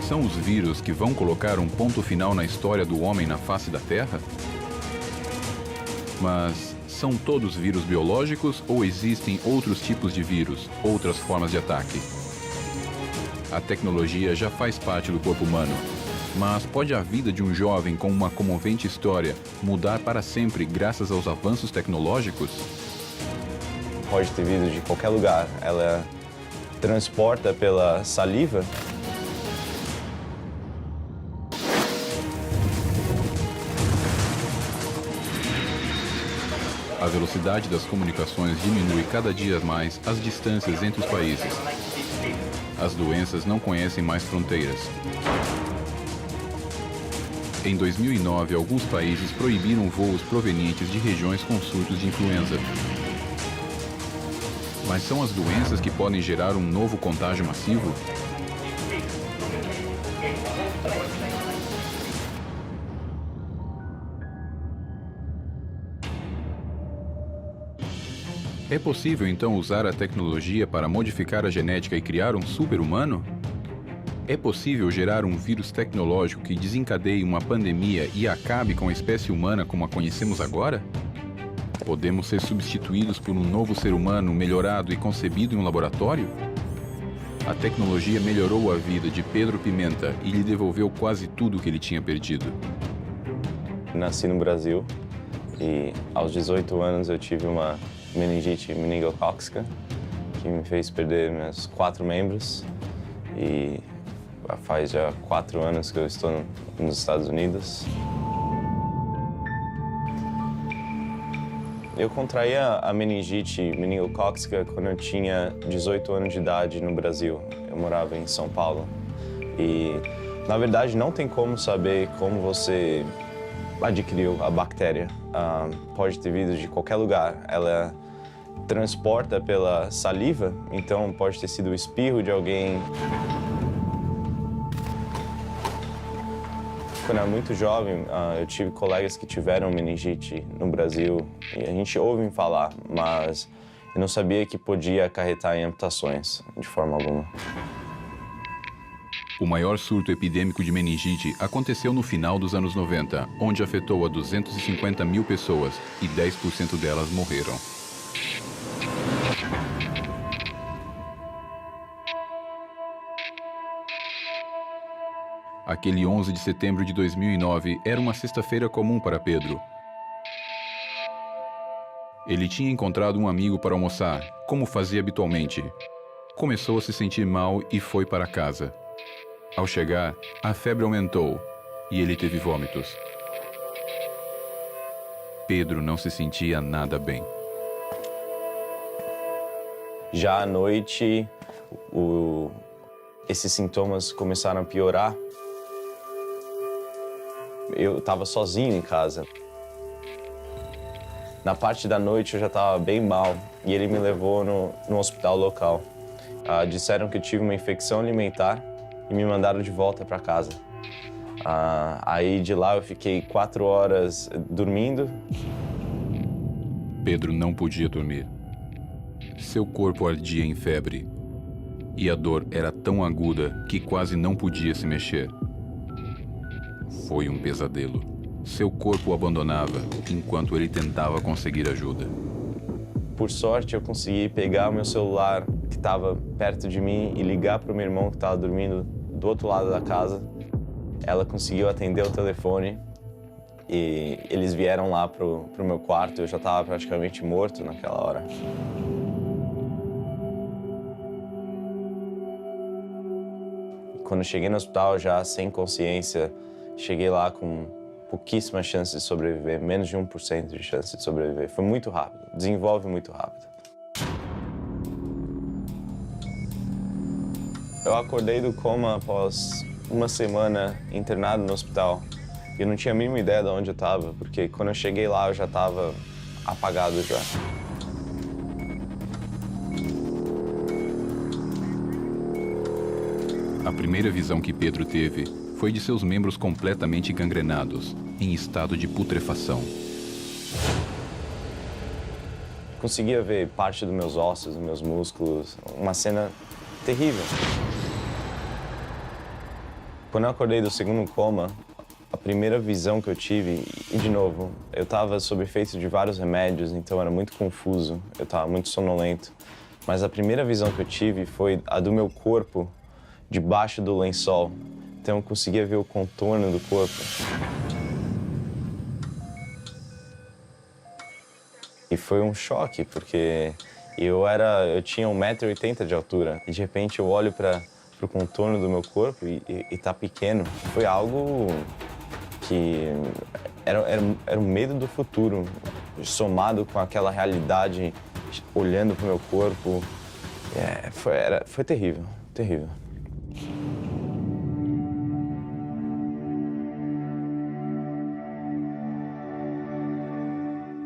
São os vírus que vão colocar um ponto final na história do homem na face da Terra? Mas são todos vírus biológicos ou existem outros tipos de vírus, outras formas de ataque? A tecnologia já faz parte do corpo humano, mas pode a vida de um jovem com uma comovente história mudar para sempre graças aos avanços tecnológicos? Pode ter vindo de qualquer lugar. Ela transporta pela saliva. A velocidade das comunicações diminui cada dia mais as distâncias entre os países. As doenças não conhecem mais fronteiras. Em 2009, alguns países proibiram voos provenientes de regiões com surtos de influenza. Mas são as doenças que podem gerar um novo contágio massivo? É possível, então, usar a tecnologia para modificar a genética e criar um super-humano? É possível gerar um vírus tecnológico que desencadeie uma pandemia e acabe com a espécie humana como a conhecemos agora? Podemos ser substituídos por um novo ser humano melhorado e concebido em um laboratório? A tecnologia melhorou a vida de Pedro Pimenta e lhe devolveu quase tudo o que ele tinha perdido. Nasci no Brasil e aos 18 anos eu tive uma meningite meningocócica que me fez perder meus 4 membros e faz já 4 anos que eu estou nos Estados Unidos. Eu contraí a meningite meningocócica quando eu tinha 18 anos de idade no Brasil. Eu morava em São Paulo e, na verdade, não tem como saber como você adquiriu a bactéria. Pode ter vindo de qualquer lugar. Ela transporta pela saliva, então pode ter sido o espirro de alguém. Quando eu era muito jovem, eu tive colegas que tiveram meningite no Brasil e a gente ouve falar, mas eu não sabia que podia acarretar em amputações, de forma alguma. O maior surto epidêmico de meningite aconteceu no final dos anos 90, onde afetou a 250 mil pessoas e 10% delas morreram. Aquele 11 de setembro de 2009 era uma sexta-feira comum para Pedro. Ele tinha encontrado um amigo para almoçar, como fazia habitualmente. Começou a se sentir mal e foi para casa. Ao chegar, a febre aumentou e ele teve vômitos. Pedro não se sentia nada bem. Já à noite, esses sintomas começaram a piorar. Eu estava sozinho em casa. Na parte da noite eu já estava bem mal e ele me levou no hospital local. Disseram que eu tive uma infecção alimentar e me mandaram de volta para casa. Aí de lá eu fiquei 4 horas dormindo. Pedro não podia dormir. Seu corpo ardia em febre e a dor era tão aguda que quase não podia se mexer. Foi um pesadelo. Seu corpo o abandonava enquanto ele tentava conseguir ajuda. Por sorte, eu consegui pegar o meu celular que estava perto de mim e ligar para o meu irmão que estava dormindo do outro lado da casa. Ela conseguiu atender o telefone e eles vieram lá pro meu quarto. Eu já estava praticamente morto naquela hora. Quando eu cheguei no hospital, já sem consciência, cheguei lá com pouquíssimas chances de sobreviver, menos de 1% de chance de sobreviver. Foi muito rápido, desenvolve muito rápido. Eu acordei do coma após uma semana internado no hospital. E eu não tinha a mínima ideia de onde eu estava, porque quando eu cheguei lá eu já estava apagado já. A primeira visão que Pedro teve foi de seus membros completamente gangrenados, em estado de putrefação. Conseguia ver parte dos meus ossos, dos meus músculos, uma cena terrível. Quando eu acordei do segundo coma, a primeira visão que eu tive, e de novo, eu estava sob efeito de vários remédios, então era muito confuso, eu estava muito sonolento. Mas a primeira visão que eu tive foi a do meu corpo debaixo do lençol. Então eu conseguia ver o contorno do corpo. E foi um choque, porque eu tinha 1,80 m de altura e de repente eu olho para o contorno do meu corpo e tá pequeno. Foi algo que era o medo do futuro, somado com aquela realidade, olhando para o meu corpo. Foi terrível, terrível.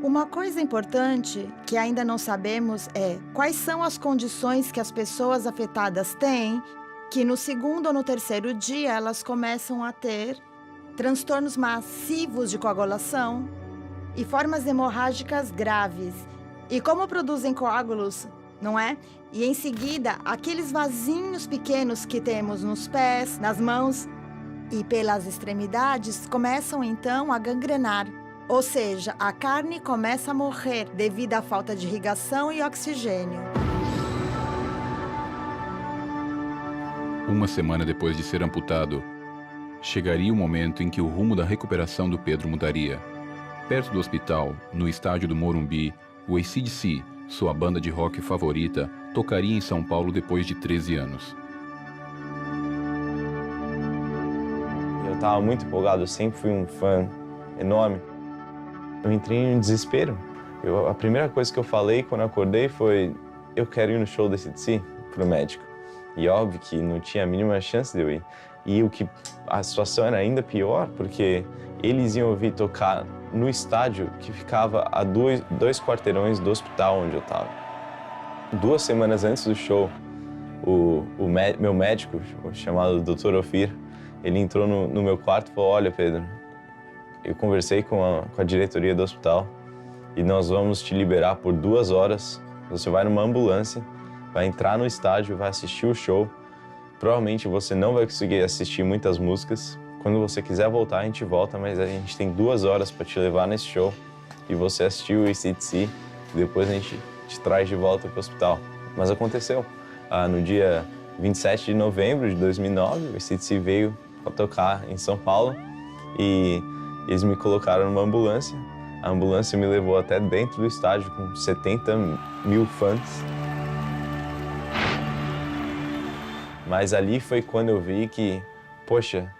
Uma coisa importante que ainda não sabemos é quais são as condições que as pessoas afetadas têm que no segundo ou no terceiro dia elas começam a ter transtornos massivos de coagulação e formas hemorrágicas graves. E como produzem coágulos, não é? E em seguida, aqueles vasinhos pequenos que temos nos pés, nas mãos e pelas extremidades começam então a gangrenar. Ou seja, a carne começa a morrer devido à falta de irrigação e oxigênio. Uma semana depois de ser amputado, chegaria o momento em que o rumo da recuperação do Pedro mudaria. Perto do hospital, no estádio do Morumbi, o AC/DC, sua banda de rock favorita, tocaria em São Paulo depois de 13 anos. Eu estava muito empolgado, eu sempre fui um fã enorme. Eu entrei em desespero. A primeira coisa que eu falei quando eu acordei foi: eu quero ir no show da AC/DC, pro médico. E óbvio que não tinha a mínima chance de eu ir. E a situação era ainda pior, porque eles iam ouvir tocar no estádio que ficava a dois quarteirões do hospital onde eu estava. 2 semanas antes do show, meu médico, chamado Dr. Ofir, ele entrou no meu quarto e falou: olha, Pedro, eu conversei com a diretoria do hospital e nós vamos te liberar por 2 horas. Você vai numa ambulância, vai entrar no estádio, vai assistir o show. Provavelmente você não vai conseguir assistir muitas músicas. Quando você quiser voltar, a gente volta, mas a gente tem 2 horas para te levar nesse show e você assistir o AC/DC e depois a gente te traz de volta para o hospital. Mas aconteceu. No dia 27 de novembro de 2009, o AC/DC veio para tocar em São Paulo e eles me colocaram numa ambulância. A ambulância me levou até dentro do estádio com 70 mil fãs. Mas ali foi quando eu vi que, poxa,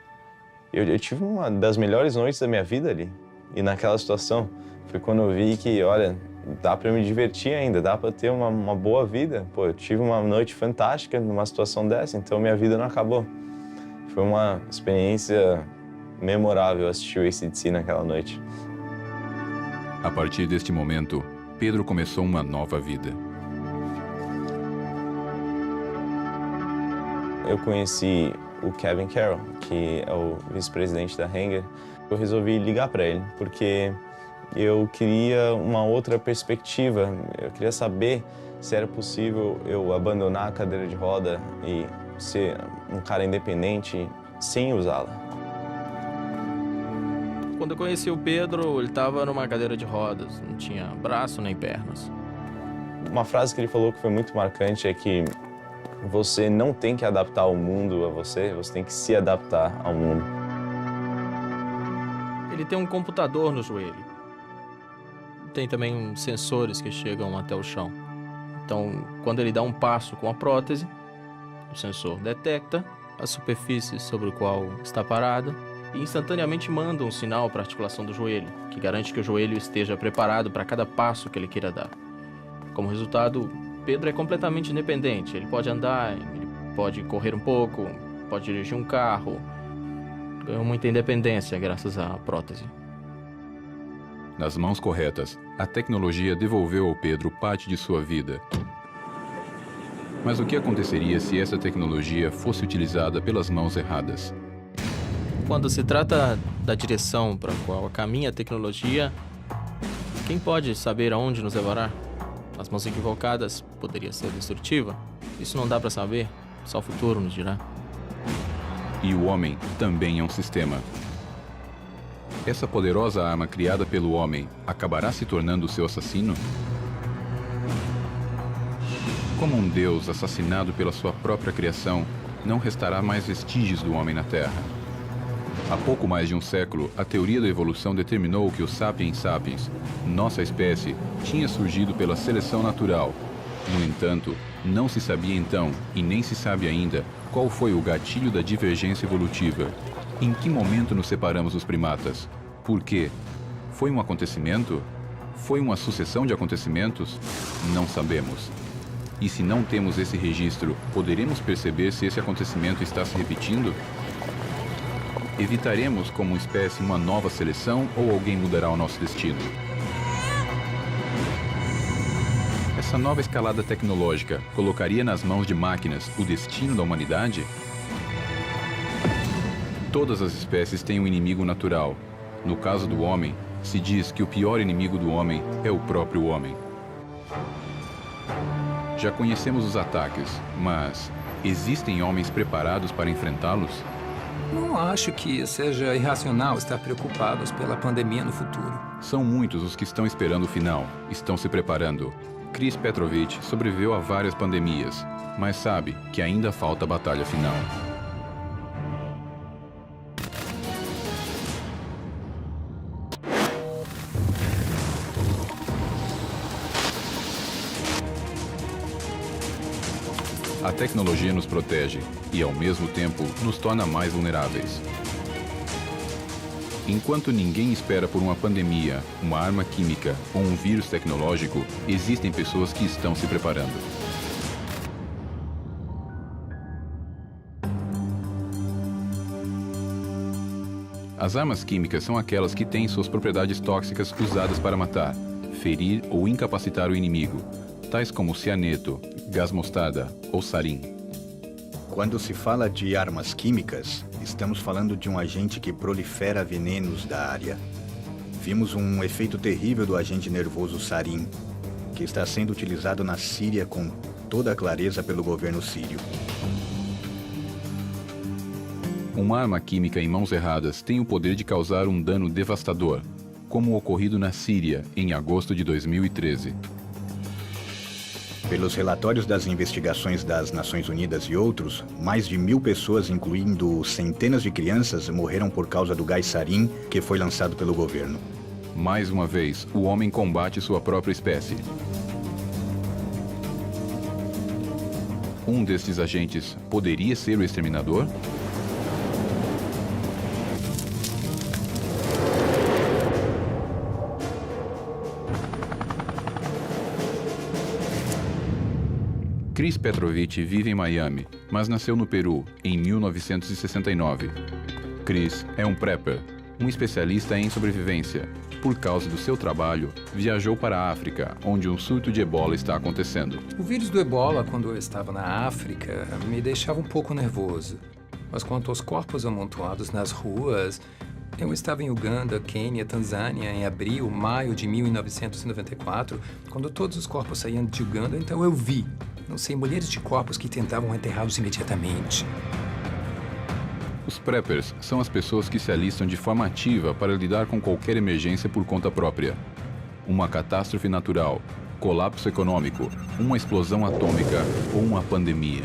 eu tive uma das melhores noites da minha vida ali. E naquela situação foi quando eu vi que, olha, dá para me divertir ainda, dá para ter uma boa vida. Pô, eu tive uma noite fantástica numa situação dessa, então minha vida não acabou. Foi uma experiência memorável assistir o AC/DC naquela noite. A partir deste momento, Pedro começou uma nova vida. eu conheci o Kevin Carroll, que é o vice-presidente da Hanger. Eu resolvi ligar para ele, porque eu queria uma outra perspectiva. Eu queria saber se era possível eu abandonar a cadeira de roda e ser um cara independente sem usá-la. Quando eu conheci o Pedro, ele estava numa cadeira de rodas, não tinha braço nem pernas. Uma frase que ele falou que foi muito marcante é que você não tem que adaptar o mundo a você, você tem que se adaptar ao mundo. Ele tem um computador no joelho. Tem também sensores que chegam até o chão. Então, quando ele dá um passo com a prótese, o sensor detecta a superfície sobre a qual está parada e instantaneamente manda um sinal para a articulação do joelho, que garante que o joelho esteja preparado para cada passo que ele queira dar. Como resultado, Pedro é completamente independente. Ele pode andar, ele pode correr um pouco, pode dirigir um carro. Ganhou muita independência graças à prótese. Nas mãos corretas, a tecnologia devolveu ao Pedro parte de sua vida. Mas o que aconteceria se essa tecnologia fosse utilizada pelas mãos erradas? Quando se trata da direção para a qual caminha a tecnologia, quem pode saber aonde nos levará? As mãos equivocadas poderia ser destrutiva. Isso não dá para saber, só o futuro nos dirá. E o homem também é um sistema. Essa poderosa arma criada pelo homem acabará se tornando seu assassino? Como um Deus assassinado pela sua própria criação, não restará mais vestígios do homem na Terra. Há pouco mais de um século, a teoria da evolução determinou que o Sapiens sapiens, nossa espécie, tinha surgido pela seleção natural. No entanto, não se sabia então, e nem se sabe ainda, qual foi o gatilho da divergência evolutiva. Em que momento nos separamos dos primatas? Por quê? Foi um acontecimento? Foi uma sucessão de acontecimentos? Não sabemos. E se não temos esse registro, poderemos perceber se esse acontecimento está se repetindo? Evitaremos como espécie uma nova seleção ou alguém mudará o nosso destino? Essa nova escalada tecnológica colocaria nas mãos de máquinas o destino da humanidade? Todas as espécies têm um inimigo natural. No caso do homem, se diz que o pior inimigo do homem é o próprio homem. Já conhecemos os ataques, mas existem homens preparados para enfrentá-los? Não acho que seja irracional estar preocupados pela pandemia no futuro. São muitos os que estão esperando o final, estão se preparando. Chris Petrovich sobreviveu a várias pandemias, mas sabe que ainda falta a batalha final. A tecnologia nos protege e, ao mesmo tempo, nos torna mais vulneráveis. Enquanto ninguém espera por uma pandemia, uma arma química ou um vírus tecnológico, existem pessoas que estão se preparando. As armas químicas são aquelas que têm suas propriedades tóxicas usadas para matar, ferir ou incapacitar o inimigo, tais como cianeto, gás mostarda ou sarin. Quando se fala de armas químicas, estamos falando de um agente que prolifera venenos da área. Vimos um efeito terrível do agente nervoso sarin, que está sendo utilizado na Síria com toda a clareza pelo governo sírio. Uma arma química em mãos erradas tem o poder de causar um dano devastador, como o ocorrido na Síria em agosto de 2013. Pelos relatórios das investigações das Nações Unidas e outros, mais de 1.000 pessoas, incluindo centenas de crianças, morreram por causa do gás sarin que foi lançado pelo governo. Mais uma vez, o homem combate sua própria espécie. Um destes agentes poderia ser o exterminador? Chris Petrovich vive em Miami, mas nasceu no Peru em 1969. Chris é um prepper, um especialista em sobrevivência. Por causa do seu trabalho, viajou para a África, onde um surto de ebola está acontecendo. O vírus do ebola, quando eu estava na África, me deixava um pouco nervoso. Mas quanto aos corpos amontoados nas ruas, eu estava em Uganda, Quênia, Tanzânia, em abril, maio de 1994, quando todos os corpos saíam de Uganda, então eu vi, não sei, mulheres de corpos que tentavam enterrá-los imediatamente. Os preppers são as pessoas que se alistam de forma ativa para lidar com qualquer emergência por conta própria. Uma catástrofe natural, colapso econômico, uma explosão atômica ou uma pandemia.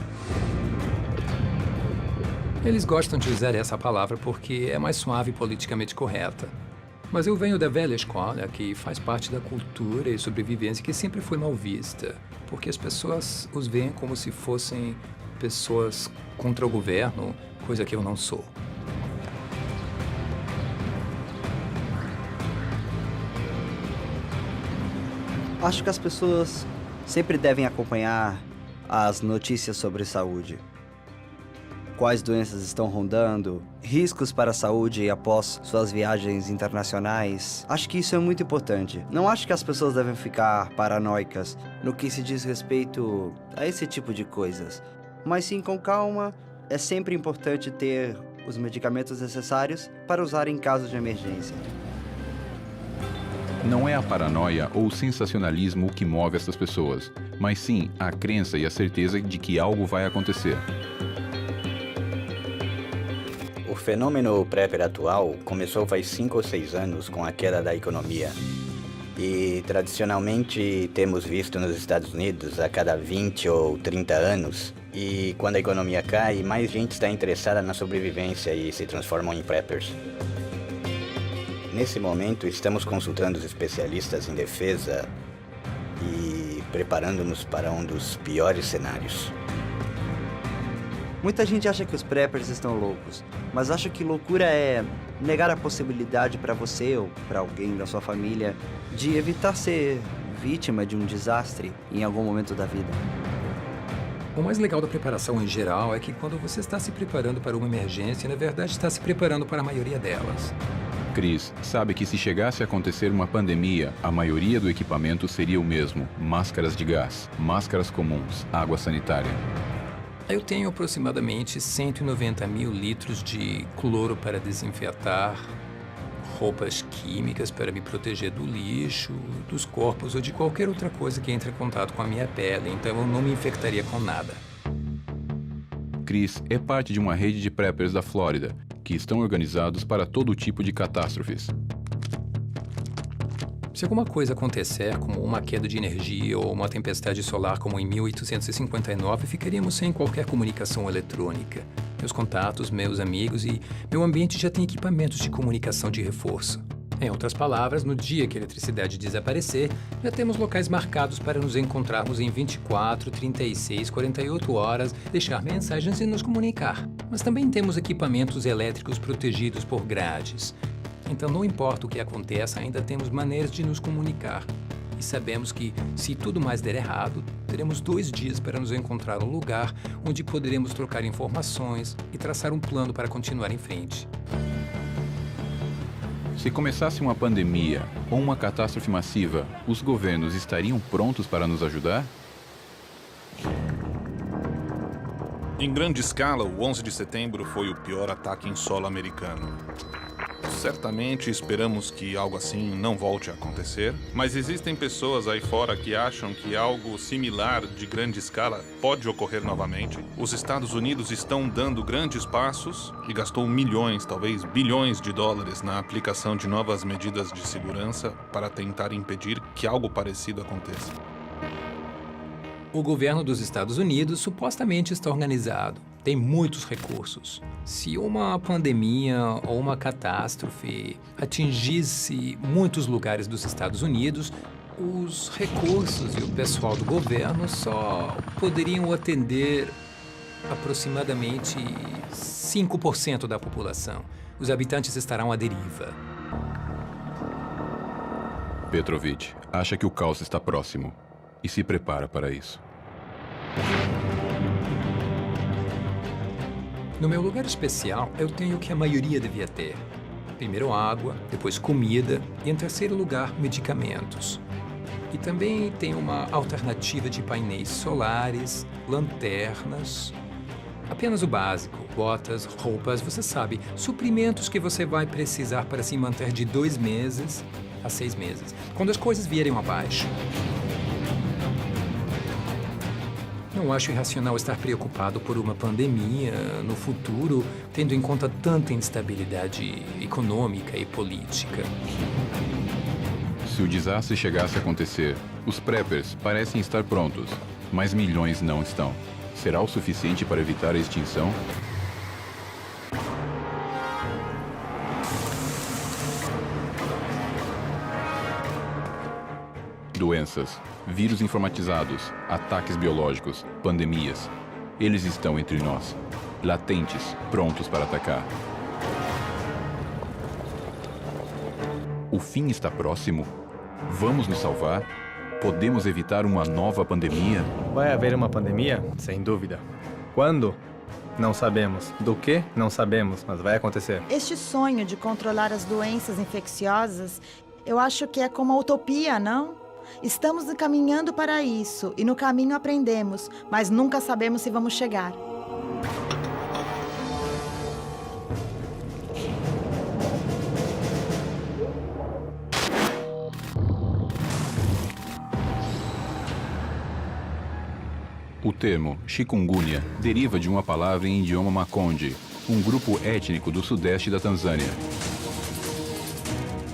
Eles gostam de usar essa palavra porque é mais suave e politicamente correta. Mas eu venho da velha escola, que faz parte da cultura e sobrevivência que sempre foi mal vista, porque as pessoas os veem como se fossem pessoas contra o governo, coisa que eu não sou. Acho que as pessoas sempre devem acompanhar as notícias sobre saúde. Quais doenças estão rondando, riscos para a saúde após suas viagens internacionais. Acho que isso é muito importante. Não acho que as pessoas devem ficar paranoicas no que se diz respeito a esse tipo de coisas. Mas sim, com calma, é sempre importante ter os medicamentos necessários para usar em caso de emergência. Não é a paranoia ou o sensacionalismo o que move essas pessoas, mas sim a crença e a certeza de que algo vai acontecer. O fenômeno prepper atual começou faz 5 ou 6 anos com a queda da economia. E tradicionalmente temos visto nos Estados Unidos a cada 20 ou 30 anos. E quando a economia cai, mais gente está interessada na sobrevivência e se transformam em preppers. Nesse momento, estamos consultando os especialistas em defesa e preparando-nos para um dos piores cenários. Muita gente acha que os preppers estão loucos, mas acho que loucura é negar a possibilidade para você ou para alguém da sua família de evitar ser vítima de um desastre em algum momento da vida. O mais legal da preparação em geral é que quando você está se preparando para uma emergência, na verdade está se preparando para a maioria delas. Chris sabe que se chegasse a acontecer uma pandemia, a maioria do equipamento seria o mesmo: máscaras de gás, máscaras comuns, água sanitária. Eu tenho aproximadamente 190 mil litros de cloro para desinfetar, roupas químicas para me proteger do lixo, dos corpos ou de qualquer outra coisa que entre em contato com a minha pele, então eu não me infectaria com nada. Chris é parte de uma rede de preppers da Flórida, que estão organizados para todo tipo de catástrofes. Se alguma coisa acontecer, como uma queda de energia ou uma tempestade solar como em 1859, ficaríamos sem qualquer comunicação eletrônica. Meus contatos, meus amigos e meu ambiente já têm equipamentos de comunicação de reforço. Em outras palavras, no dia que a eletricidade desaparecer, já temos locais marcados para nos encontrarmos em 24, 36, 48 horas, deixar mensagens e nos comunicar. Mas também temos equipamentos elétricos protegidos por grades. Então, não importa o que aconteça, ainda temos maneiras de nos comunicar. E sabemos que, se tudo mais der errado, teremos 2 dias para nos encontrar um lugar onde poderemos trocar informações e traçar um plano para continuar em frente. Se começasse uma pandemia ou uma catástrofe massiva, os governos estariam prontos para nos ajudar? Em grande escala, o 11 de setembro foi o pior ataque em solo americano. Certamente esperamos que algo assim não volte a acontecer, mas existem pessoas aí fora que acham que algo similar de grande escala pode ocorrer novamente. Os Estados Unidos estão dando grandes passos e gastou milhões, talvez bilhões de dólares na aplicação de novas medidas de segurança para tentar impedir que algo parecido aconteça. O governo dos Estados Unidos supostamente está organizado, tem muitos recursos. Se uma pandemia ou uma catástrofe atingisse muitos lugares dos Estados Unidos, os recursos e o pessoal do governo só poderiam atender aproximadamente 5% da população. Os habitantes estarão à deriva. Petrovich acha que o caos está próximo e se prepara para isso. No meu lugar especial, eu tenho o que a maioria devia ter: Primeiro água, depois comida e, em terceiro lugar, medicamentos. E também tem uma alternativa de painéis solares, lanternas, apenas o básico, botas, roupas, você sabe, suprimentos que você vai precisar para se manter de 2 meses a 6 meses, quando as coisas vierem abaixo. Não acho irracional estar preocupado por uma pandemia no futuro, tendo em conta tanta instabilidade econômica e política. Se o desastre chegasse a acontecer, os preppers parecem estar prontos, mas milhões não estão. Será o suficiente para evitar a extinção? Doenças, vírus informatizados, ataques biológicos, pandemias. Eles estão entre nós, latentes, prontos para atacar. O fim está próximo? Vamos nos salvar? Podemos evitar uma nova pandemia? Vai haver uma pandemia? Sem dúvida. Quando? Não sabemos. Do que? Não sabemos, mas vai acontecer. Este sonho de controlar as doenças infecciosas, eu acho que é como uma utopia, não? Estamos caminhando para isso e no caminho aprendemos, mas nunca sabemos se vamos chegar. O termo chikungunya deriva de uma palavra em idioma Makonde, um grupo étnico do sudeste da Tanzânia.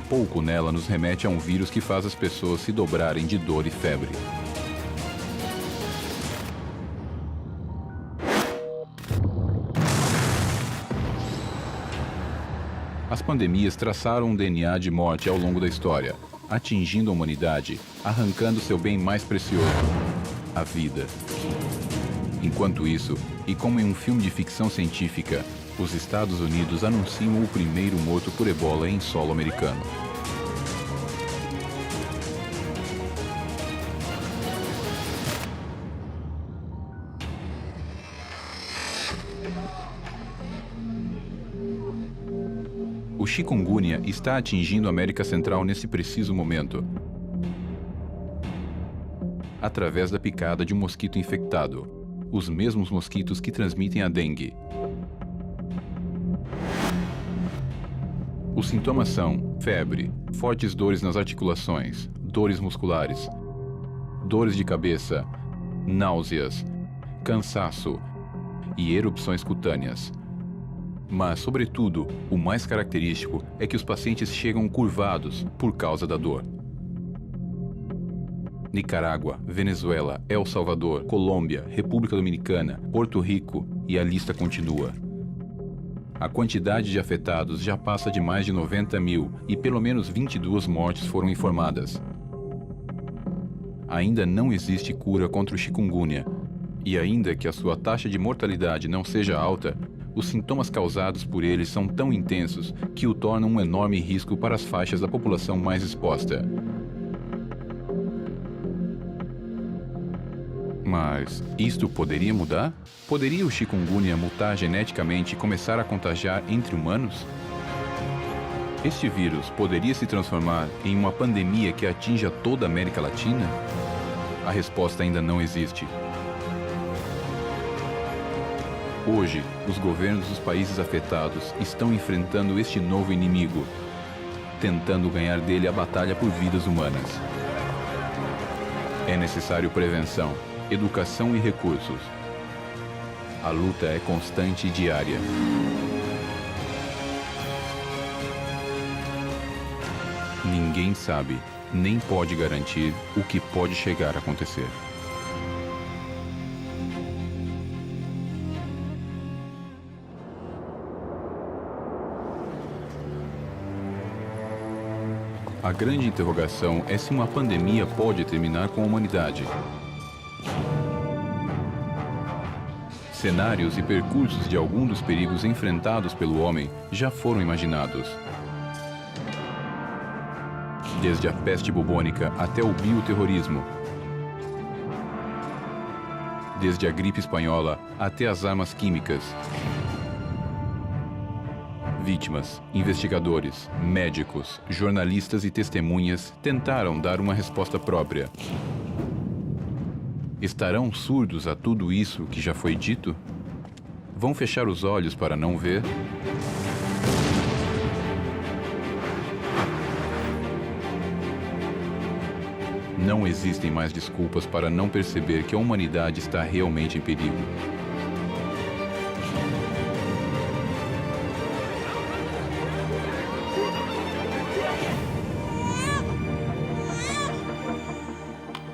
Pouco nela nos remete a um vírus que faz as pessoas se dobrarem de dor e febre. As pandemias traçaram um DNA de morte ao longo da história, atingindo a humanidade, arrancando seu bem mais precioso, a vida. Enquanto isso, e como em um filme de ficção científica, os Estados Unidos anunciam o primeiro morto por ebola em solo americano. O chikungunya está atingindo a América Central nesse preciso momento, através da picada de um mosquito infectado, os mesmos mosquitos que transmitem a dengue. Os sintomas são febre, fortes dores nas articulações, dores musculares, dores de cabeça, náuseas, cansaço e erupções cutâneas. Mas, sobretudo, o mais característico é que os pacientes chegam curvados por causa da dor. Nicarágua, Venezuela, El Salvador, Colômbia, República Dominicana, Porto Rico e a lista continua. A quantidade de afetados já passa de mais de 90 mil e pelo menos 22 mortes foram informadas. Ainda não existe cura contra o chikungunya, e ainda que a sua taxa de mortalidade não seja alta, os sintomas causados por ele são tão intensos que o tornam um enorme risco para as faixas da população mais exposta. Mas isto poderia mudar? Poderia o chikungunya mutar geneticamente e começar a contagiar entre humanos? Este vírus poderia se transformar em uma pandemia que atinja toda a América Latina? A resposta ainda não existe. Hoje, os governos dos países afetados estão enfrentando este novo inimigo, tentando ganhar dele a batalha por vidas humanas. É necessário prevenção, educação e recursos. A luta é constante e diária. Ninguém sabe, nem pode garantir o que pode chegar a acontecer. A grande interrogação é se uma pandemia pode terminar com a humanidade. Cenários e percursos de alguns dos perigos enfrentados pelo homem já foram imaginados. Desde a peste bubônica até o bioterrorismo. Desde a gripe espanhola até as armas químicas. Vítimas, investigadores, médicos, jornalistas e testemunhas tentaram dar uma resposta própria. Estarão surdos a tudo isso que já foi dito? Vão fechar os olhos para não ver? Não existem mais desculpas para não perceber que a humanidade está realmente em perigo.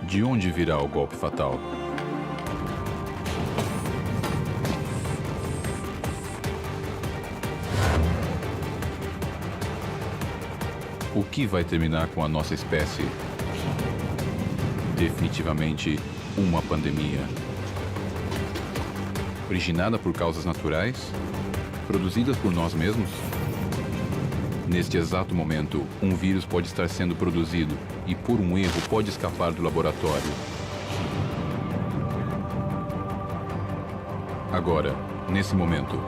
De onde virá o golpe fatal? O que vai terminar com a nossa espécie? Definitivamente uma pandemia. Originada por causas naturais? Produzidas por nós mesmos? Neste exato momento, um vírus pode estar sendo produzido e, por um erro, pode escapar do laboratório. Agora, nesse momento.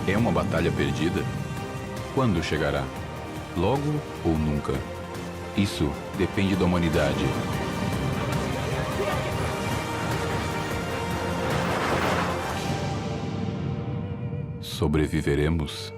É uma batalha perdida? Quando chegará? Logo ou nunca? Isso depende da humanidade. Sobreviveremos?